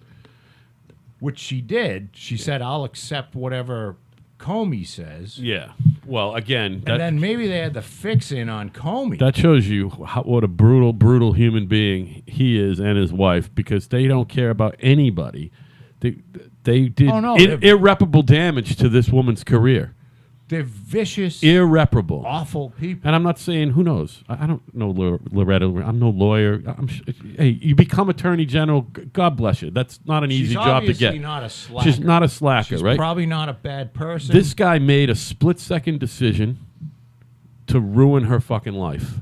which she did. She said, "I'll accept whatever Comey says." Yeah. Well, again... And then maybe they had the fix-in on Comey. That shows you what a brutal human being he is, and his wife, because they don't care about anybody. They did irreparable damage to this woman's career. They're vicious, irreparable, awful people. And I'm not saying, who knows? I don't know Loretta. I'm no lawyer. Hey, you become Attorney General, God bless you. That's not an easy job to get. She's not a slacker. She's not a slacker, She's right? probably not a bad person. This guy made a split-second decision to ruin her fucking life.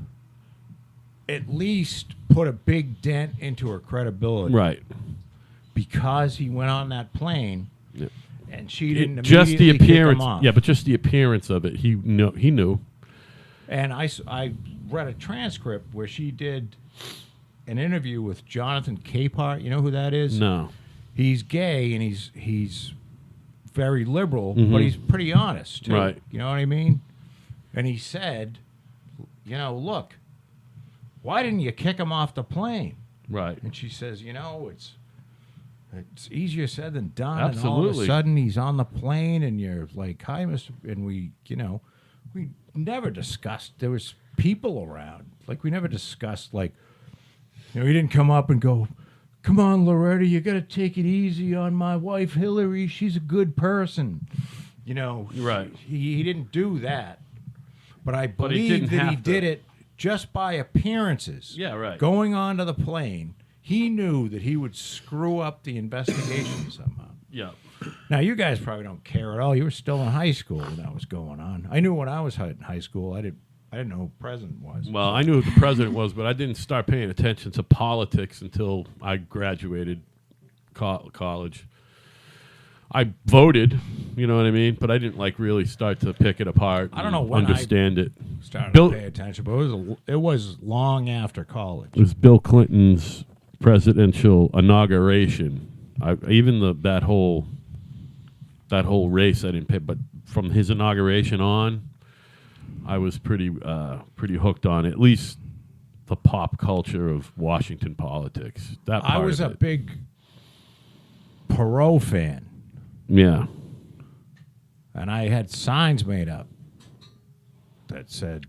At least put a big dent into her credibility. Right. Because he went on that plane, Yeah. and she didn't Just the immediately kick him appearance. off. Yeah, but just the appearance of it. He knew. And I read a transcript where she did an interview with Jonathan Capehart. You know who that is? No. He's gay, and he's very liberal, but he's pretty honest, too. Right. You know what I mean? And he said, look, why didn't you kick him off the plane? Right. And she says, it's easier said than done. And all of Absolutely. a sudden, he's on the plane, and you're like, hi, Mr. And we never discussed, there was people around. Like, we never discussed, like, he didn't come up and go, come on, Loretta, you got to take it easy on my wife, Hillary. She's a good person. Right. He didn't do that. But I he believe didn't that he have to. did it just by appearances. Yeah, right. Going onto the plane, he knew that he would screw up the investigation somehow. Yeah. Now, you guys probably don't care at all. You were still in high school when that was going on. I knew when I was in high school, I didn't know who the president was. Well, I knew who the president was, but I didn't start paying attention to politics until I graduated college. I voted, you know what I mean? But I didn't really start to pick it apart. I don't know and when understand it. Started Bill- to pay attention, but it was long after college. It was Bill Clinton's presidential inauguration. Even that whole race I didn't pay, but from his inauguration on, I was pretty hooked on at least the pop culture of Washington politics. That part I was of a it. big Perot fan, Yeah. and I had signs made up that said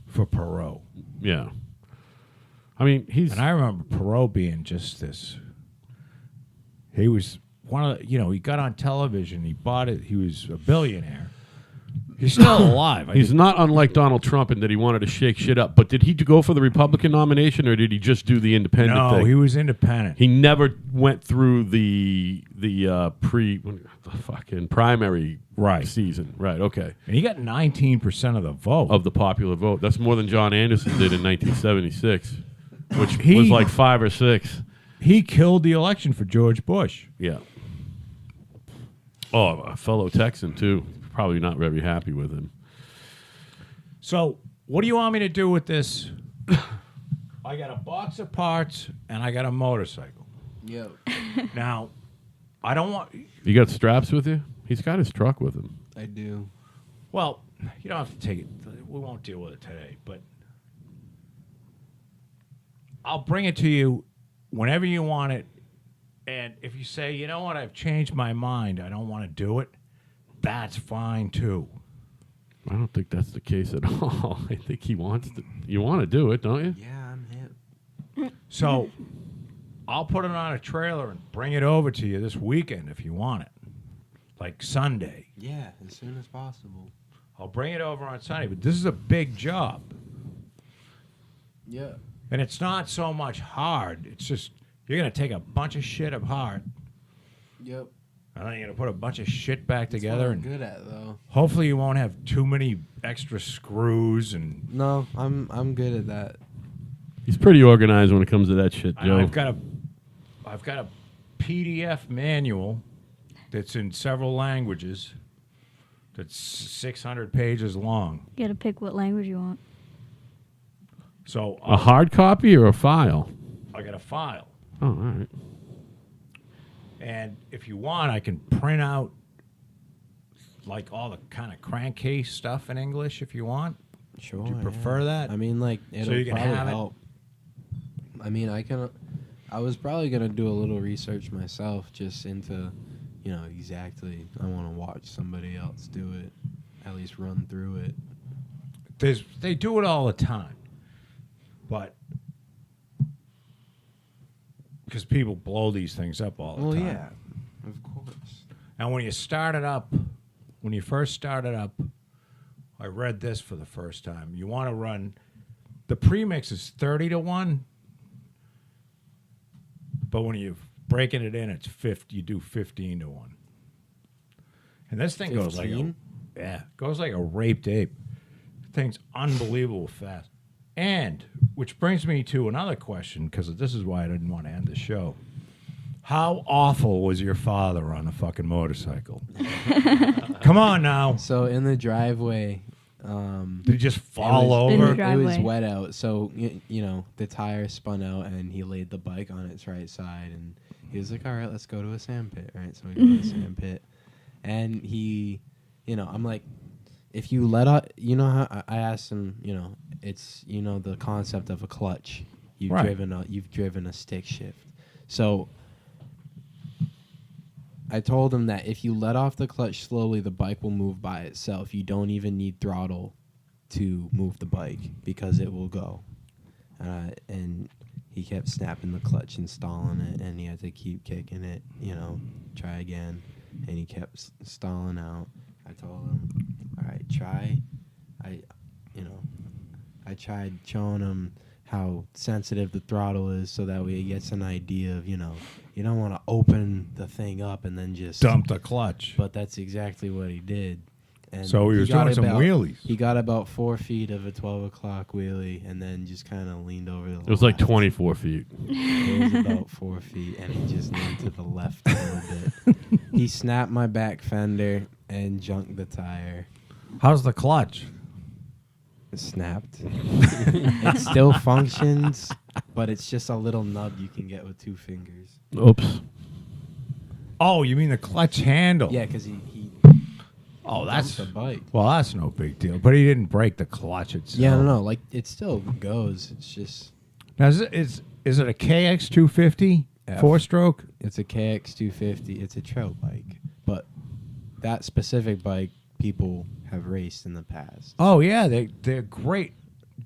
for Perot. Yeah. I mean, And I remember Perot being just this. He was one of the, he got on television. He bought it. He was a billionaire. He's still alive. he's not unlike Donald Trump in that he wanted to shake shit up. But did he go for the Republican nomination or did he just do the independent No, thing? he was independent. He never went through the fucking primary Right. season. Right, okay. And he got 19% of the vote. Of the popular vote. That's more than John Anderson did in 1976, which He- was like 5 or 6. He killed the election for George Bush. Yeah. Oh, a fellow Texan, too. Probably not very happy with him. So, what do you want me to do with this? I got a box of parts and I got a motorcycle. Yep. Now, I don't want. You got straps with you? He's got his truck with him. I do. Well, you don't have to take it. We won't deal with it today, but I'll bring it to you whenever you want it. And if you say, you know what, I've changed my mind, I don't want to do it, that's fine too. I don't think that's the case at all. I think he wants to. You want to do it, don't you? Yeah, I'm hip. So I'll put it on a trailer and bring it over to you this weekend if you want it, like Sunday. Yeah, as soon as possible. I'll bring it over on Sunday, but this is a big job. Yeah. And it's not so much hard. It's just you're going to take a bunch of shit apart, Yep. and then you're going to put a bunch of shit back That's together. what I'm And good at though. hopefully you won't have too many extra screws. And No, I'm good at that. He's pretty organized when it comes to that shit, Joe. I've got a PDF manual that's in several languages that's 600 pages long. You gotta pick what language you want. So A hard copy or a file? I got a file. Oh, all right. And if you want, I can print out like all the kind of crankcase stuff in English if you want. Sure. Would you prefer that? I mean, like, it'll you can probably have it? help. I mean, I was probably gonna do a little research myself, just into, exactly. I want to watch somebody else do it, at least run through it. They do it all the time, but because people blow these things up all the Well, time. yeah, of course. And when you first start it up, I read this for the first time. You want to run, the premix is 30-1, but when you're breaking it in, it's 50. You do 15-1, and this thing goes like 15? goes like a raped ape. thing's unbelievable fast. And which brings me to another question, because this is why I didn't want to end the show. How awful was your father on a fucking motorcycle? Come on now. So in the driveway, Did he just fall In the over? driveway. it was wet out. So you know the tire spun out, and he laid the bike on its right side, and he was like, "All right, let's go to a sand pit." Right, so we go to the sand pit, and he, I'm like, if you let out, how I asked him, it's the concept of a clutch. You've Right. driven a stick shift, so. I told him that if you let off the clutch slowly, the bike will move by itself. You don't even need throttle to move the bike because it will go. And he kept snapping the clutch and stalling it, and he had to keep kicking it, try again. And he kept stalling out. I told him, all right, try. I tried showing him how sensitive the throttle is so that way he gets an idea of, you don't want to open the thing up and then just Dump the clutch. But that's exactly what he did. And So he was doing some wheelies. He got about 4 feet of a 12 o'clock wheelie and then just kind of leaned over to the It was like left. 24 feet. It was about 4 feet, and he just leaned to the left a little bit. He snapped my back fender and junked the tire. How's the clutch? It snapped. It still functions, but it's just a little nub you can get with 2 fingers. Oops. Oh, you mean the clutch handle? Yeah, because he Oh, that's that's the bike. well, that's no big deal. But he didn't break the clutch itself. Yeah, no, like it still goes. It's just Now, is it a KX 250 Yeah. 4-stroke? it's a KX 250. It's a trail bike, but that specific bike people have raced in the past. Oh yeah, they're great.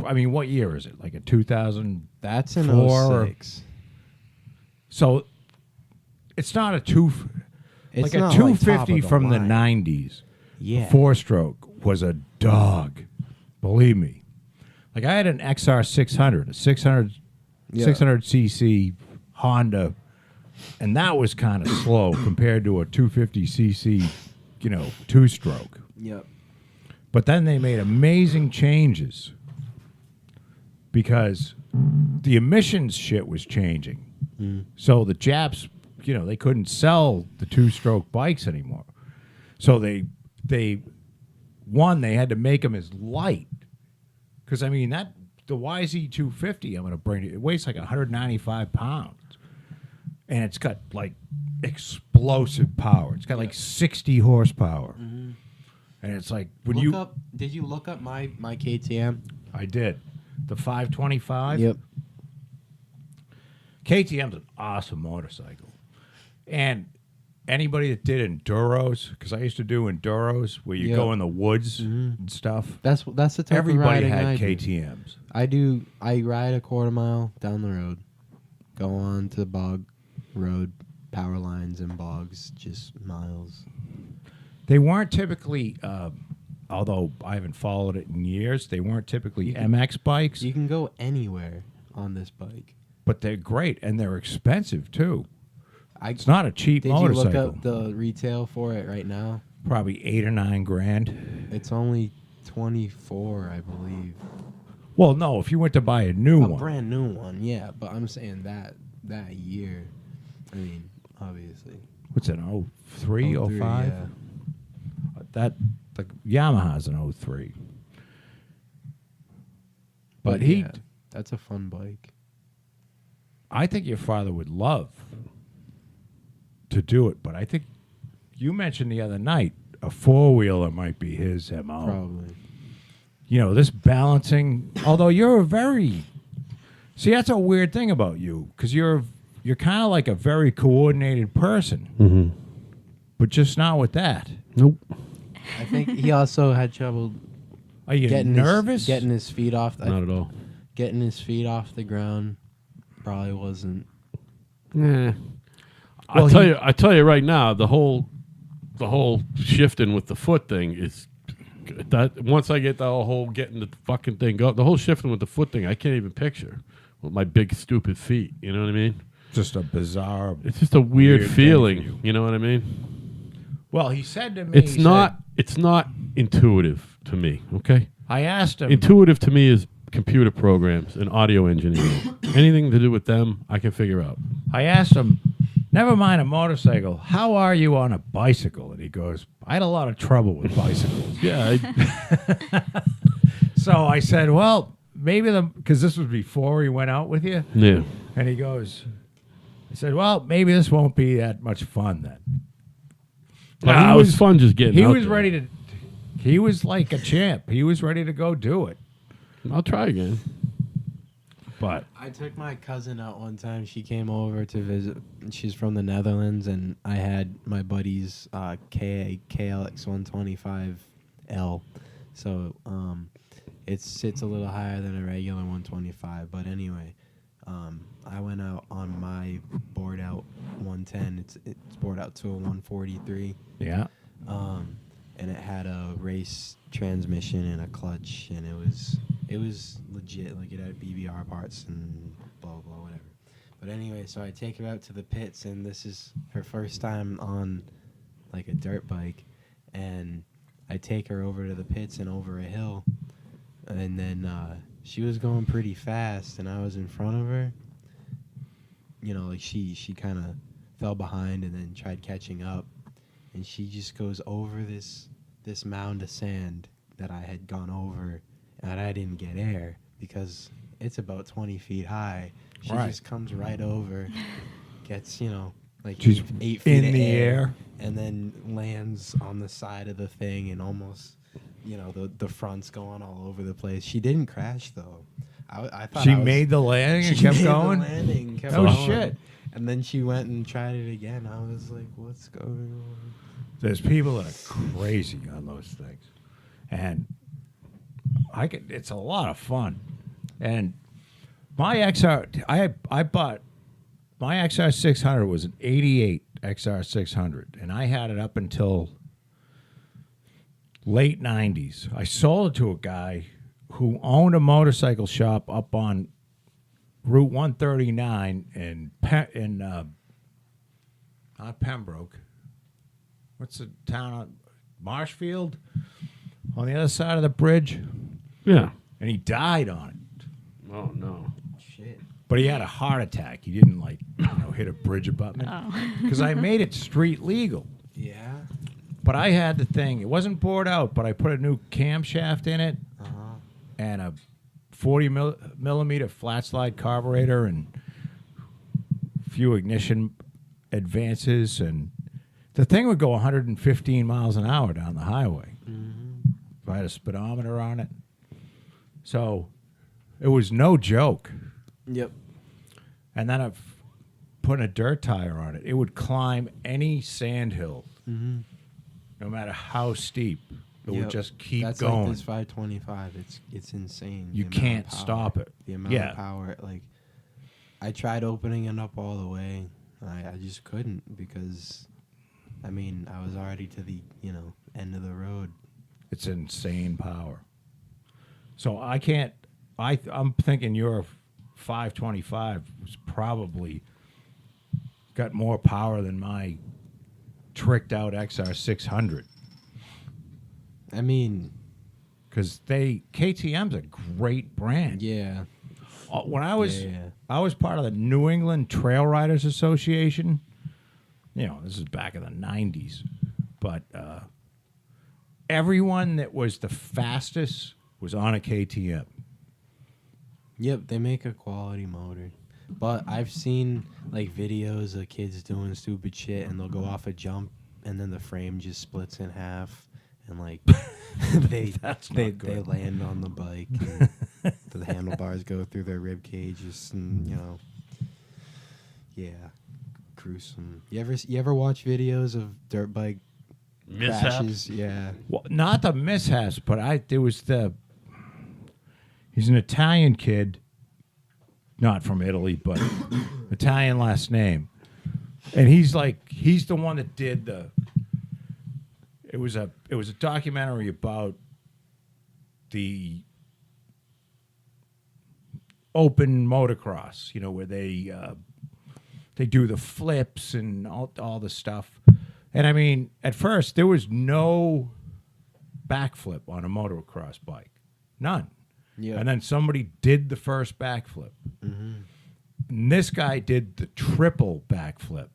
I mean, what year is it? Like a 2000? That's an Four- 06. So it's not a It's like a not 250 top of from the line. 90s. Yeah. 4-stroke was a dog. Believe me. Like I had an XR 600, a 600 Yeah. 600cc Honda, and that was kind of slow compared to a 250cc, 2-stroke. Yep. But then they made amazing changes because the emissions shit was changing. So the Japs, they couldn't sell the 2-stroke bikes anymore. So they had to make them as light. Because, I mean, the YZ250 I'm going to bring it weighs like 195 pounds. And it's got, like, explosive power. It's got, like, 60 horsepower. And it's like, Did you look up my KTM? I did. The 525? Yep. KTM's an awesome motorcycle. And anybody that did enduros, because I used to do enduros where you Yeah. go in the woods and stuff. That's the type Everybody of riding had I do. KTMs. I ride a quarter mile down the road, go on to the bog road, power lines and bogs, just miles. They weren't typically, although I haven't followed it in years, they weren't typically MX bikes, You can go anywhere on this bike. but they're great and they're expensive too. I It's not a cheap Did motorcycle. you look up the retail for it right now? Probably $8 or $9 grand. It's only 24, I believe. Well, no, if you went to buy a new A one. brand new one, yeah. But I'm saying that year. I mean, obviously. What's it, 03, 05? yeah. That the Yamaha's an 03. But yeah, that's a fun bike. I think your father would love to do it, but I think you mentioned the other night a 4-wheeler might be his MO. Probably. This balancing, although you're see, that's a weird thing about you, because you're kind of like a very coordinated person, but just not with that. Nope. I think he also had trouble Are you getting nervous? getting his feet off. Not at all. Getting his feet off the ground probably wasn't. Yeah. Well, I tell you right now, the whole shifting with the foot thing is that once I get the whole getting the fucking thing go, the whole shifting with the foot thing, I can't even picture with my big stupid feet. You know what I mean? Just a bizarre. It's just a weird thing for feeling. You know what I mean? Well, he said to me, It's not intuitive to me. Okay, I asked him. Intuitive to me is computer programs and audio engineering. Anything to do with them, I can figure out. I asked him, never mind a motorcycle, how are you on a bicycle? And he goes, I had a lot of trouble with bicycles. Yeah, So I said, well, maybe because this was before he went out with you. yeah. And he goes, I said, well, maybe this won't be that much fun then. It was fun just getting He out was there. ready to, he was like a champ. He was ready to go do it. I'll try again. But I took my cousin out one time. She came over to visit. She's from the Netherlands, and I had my buddy's KLX 125L. So it sits a little higher than a regular 125. But anyway, I went out on my board out 110. It's board out to a 143. yeah, And it had a race transmission and a clutch, and it was legit. Like, it had BBR parts and blah blah whatever. But anyway, so I take her out to the pits, and this is her first time on like a dirt bike, and I take her over to the pits and over a hill, and then she was going pretty fast, and I was in front of her. You know, like she kind of fell behind and then tried catching up, and she just goes over this mound of sand that I had gone over, and I didn't get air because it's about 20 feet high. She Right. just comes right over, gets, like She's 8 feet in of the air, air. and then lands on the side of the thing, and almost, the front's going all over the place. She didn't crash though. I thought she I was- made the landing and she kept made the going. landing and kept Oh, going. shit. And then she went and tried it again. I was like, what's going on? There's people that are crazy on those things, and it's a lot of fun. And my XR, I bought my XR 600 was an '88 XR 600, and I had it up until late '90s. I sold it to a guy who owned a motorcycle shop up on Route 139 in not Pembroke. What's the town on Marshfield? On the other side of the bridge. Yeah. And he died on it. Oh, no. Shit. But he had a heart attack. He didn't hit a bridge abutment. Oh. Because I made it street legal. Yeah. But I had the thing. It wasn't bored out, but I put a new camshaft in it Uh-huh. and a 40 millimeter flat slide carburetor and a few ignition advances, and the thing would go 115 miles an hour down the highway. Mm-hmm. If I had a speedometer on it. So it was no joke. Yep. And then I've put a dirt tire on it. It would climb any sand hill, Mm-hmm. no matter how steep. It would just keep That's going. like this 525. It's insane. You the amount of can't power. stop it. The amount Yeah. of power. Like, I tried opening it up all the way. I just couldn't because, I was already to the end of the road. It's insane power. So I can't. I'm thinking your 525 was probably got more power than my tricked out XR 600. Because KTM's a great brand. Yeah. When I was Yeah. I was part of the New England Trail Riders Association. This is back in the 90s. But everyone that was the fastest was on a KTM. Yep, they make a quality motor. But I've seen videos of kids doing stupid shit, and they'll go off a jump, and then the frame just splits in half, and they good. land on the bike, and the handlebars go through their rib cages, and gruesome. You ever watch videos of dirt bike crashes? Yeah. Well, not the mishaps, but he's an Italian kid, not from Italy, but Italian last name. And he's the one that did it was a documentary about the open motocross, where they do the flips and all the stuff. And at first there was no backflip on a motocross bike. None. Yeah. And then somebody did the first backflip. And this guy did the triple backflip.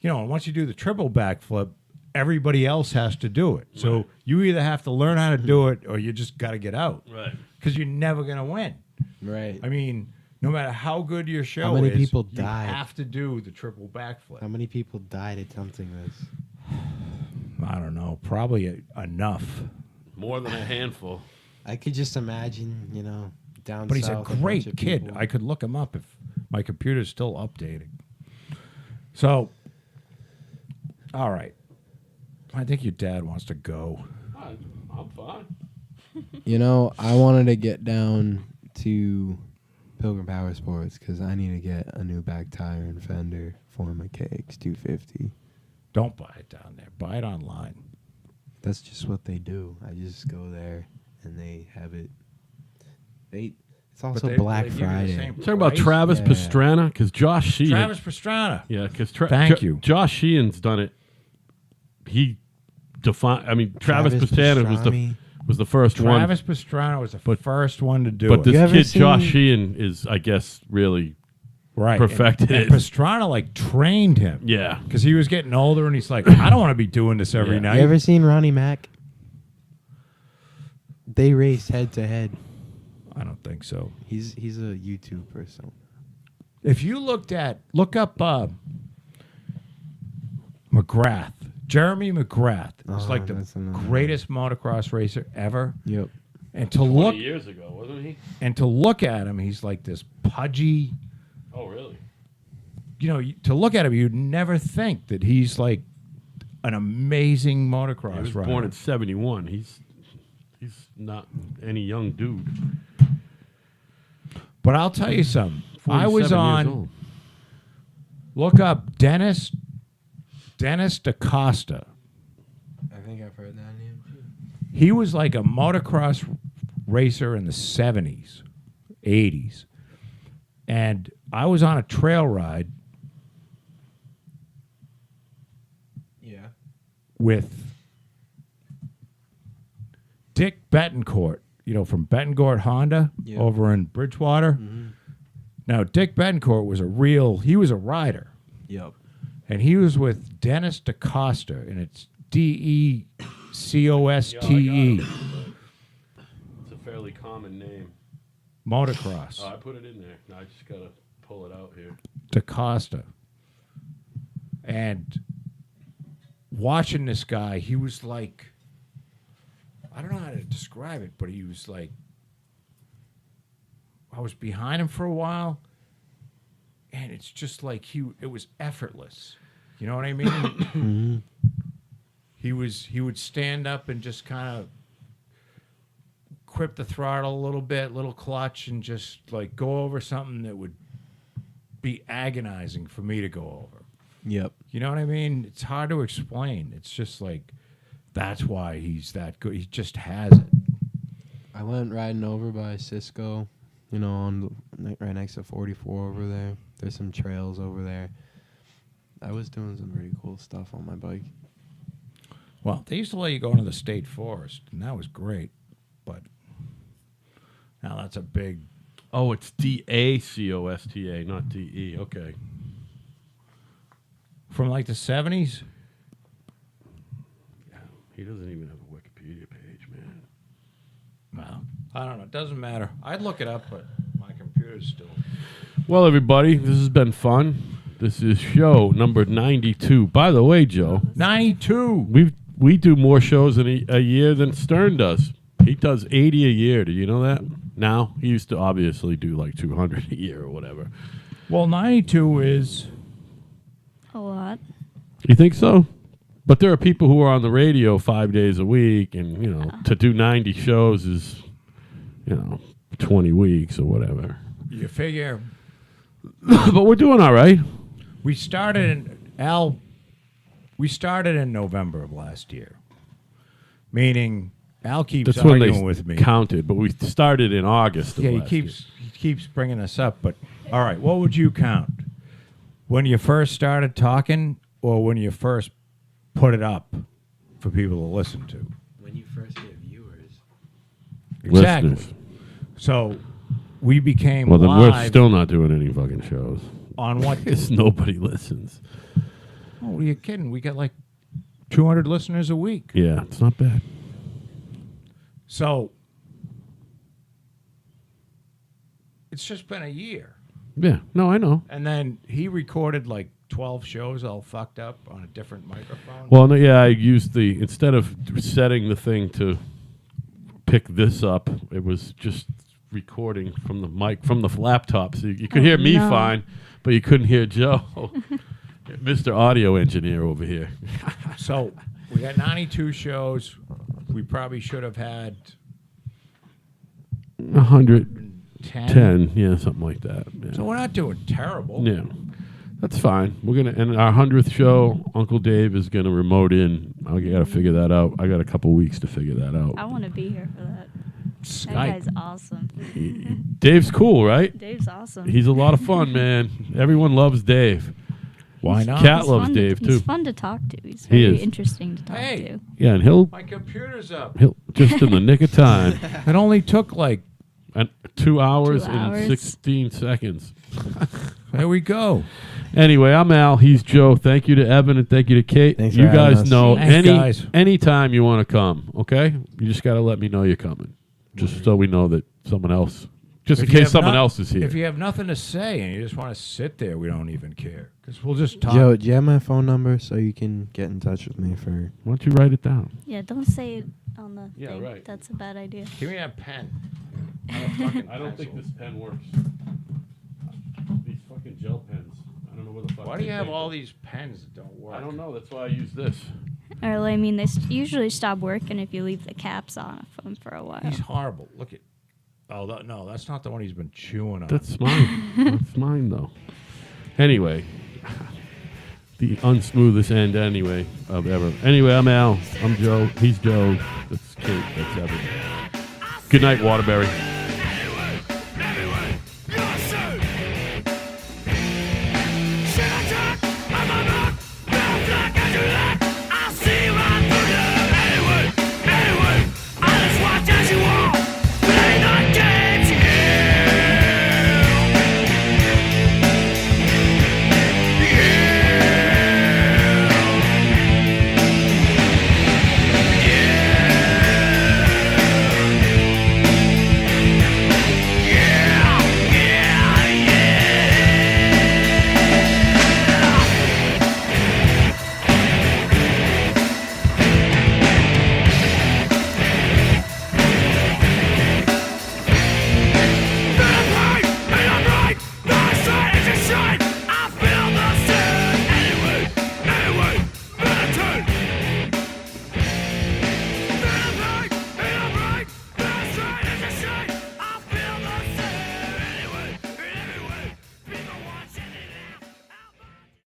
You know, and once you do the triple backflip, everybody else has to do it. So you either have to learn how to do it or you just got to get out. Right. Because you're never going to win. Right. I mean, no matter how good your show How many is, people you died? have to do the triple backflip. How many people died attempting this? I don't know. Probably enough. More than a handful. I could just imagine, you know, down But he's a south, bunch great of kid. people- I could look him up if my computer's still updating. So, all right. I think your dad wants to go. I'm fine. You know, I wanted to get down to Pilgrim Power Sports because I need to get a new back tire and fender for my KX250. Don't buy it down there. Buy it online. That's just what they do. I just go there and they have it. It's also they- Black they give you the Friday. same Talking about price? Travis Yeah. Pastrana, because Josh Sheehan. Travis Pastrana. Yeah, because Thank you. Josh Sheehan's done it. He defined. I mean, Travis Pastrana Pastrami. was the first one. Travis Pastrana was the But- first one to do But it. this You ever kid Josh seen- Sheehan is, I guess, really right. perfected and it. Pastrana like trained him. yeah. Because he was getting older and he's like, I don't want to be doing this every Yeah. night. You ever seen Ronnie Mack? They race head to head. I don't think so. He's a YouTube person. If you look up McGrath, Jeremy McGrath is like the that's another greatest motocross racer ever. Yep. And to look years ago, wasn't he? at him, he's like this pudgy. Oh, really? You know, to look at him, you'd never think that he's like an amazing motocross He was rider. born in '71. He's not any young dude. But I'll tell you something. I 47 was years on. old. Look up Dennis DaCosta. I think I've heard that name too. He was like a motocross racer in the 70s, 80s. And I was on a trail ride Yeah. with Dick Betancourt, you know, from Betancourt Honda Yeah. over in Bridgewater. Now, Dick Betancourt he was a rider. Yep. And he was with Dennis DaCosta, and it's DeCoste. It's a fairly common name. Motocross. I put it in there. I just gotta pull it out here. DaCosta. And watching this guy, he was like, I don't know how to describe it, but he was like, I was behind him for a while, and it's just like it was effortless. You know what I mean? He would stand up and just kind of grip the throttle a little bit, little clutch, and just like go over something that would be agonizing for me to go over. Yep. You know what I mean? It's hard to explain. It's just like, that's why he's that good. He just has it. I went riding over by Cisco, you know, right next to 44 over there. There's some trails over there. I was doing some pretty cool stuff on my bike. Well, they used to let you go into the state forest, and that was great. But now that's a big. Oh, it's DACOSTA, not DE. Okay. From like the 70s? Yeah, he doesn't even have a Wikipedia page, man. Well, I don't know. It doesn't matter. I'd look it up, but my computer's still. Well, everybody, this has been fun. This is show number 92. By the way, Joe, 92. we do more shows in a year than Stern does. He does 80 a year. Do you know that? Now, he used to obviously do like 200 a year or whatever. Well, 92 is. A lot. You think so? But there are people who are on the radio 5 days a week, and, you know, to do 90 shows is, 20 weeks or whatever. You figure. But we're doing all right. We started in November of last year. Meaning, Al keeps That's when arguing they with me. counted, but we started in August of Yeah, last year. he keeps bringing us up. But all right, what would you count? When you first started talking, or when you first put it up for people to listen to? When you first get viewers. Exactly. Listeners. So we became Well, then we're live still not doing any fucking shows. on what? Because nobody listens. Oh, are you kidding? We get like 200 listeners a week. Yeah, it's not bad. So it's just been a year. Yeah, no, I know. And then he recorded like 12 shows all fucked up on a different microphone. Well, no, yeah, I used instead of setting the thing to pick this up, it was just recording from the mic, from the laptop. So you could hear me no. fine, but you couldn't hear Joe, Mr. Audio Engineer over here. So we got 92 shows. We probably should have had 110, yeah, something like that. Yeah. So we're not doing terrible. Yeah, that's fine. We're gonna, and our 100th show, Uncle Dave is gonna remote in. I gotta figure that out. I got a couple weeks to figure that out. I want to be here for that. That Skype. guy's awesome. Dave's cool, right? Dave's awesome. He's a lot of fun, man. Everyone loves Dave. Why not? Cat He's loves fun Dave to, too. He's fun to talk to. He's He very is. interesting to talk Hey. to. Yeah, and he'll My computer's up. just in the nick of time. It only took like, And 2 hours 2 and hours. 16 seconds. there we go. Anyway, I'm Al. He's Joe. Thank you to Evan and thank you to Kate. Thanks You for having guys us. know Thanks, guys. anytime you want to come, okay? You just got to let me know you're coming. Just so we know that someone else, just in If you case have someone not- else is here. If you have nothing to say and you just want to sit there, we don't even care. Because we'll just talk. Joe, do you have my phone number so you can get in touch with me for? Why don't you write it down? Yeah, don't say it on the Yeah, thing. right. That's a bad idea. Give me that pen. I don't think this pen works. These fucking gel pens. I don't know where the fuck. Why do you have all these pens that don't work? I don't know. That's why I use this. Or, I mean, they usually stop working if you leave the caps on a phone for a while. He's horrible. Look at. Oh, no, that's not the one he's been chewing on. That's mine. That's mine, though. Anyway, the unsmoothest end, anyway, of ever. Anyway, I'm Al. I'm Joe. He's Joe. That's Kate. That's Evan. Good night, Waterbury.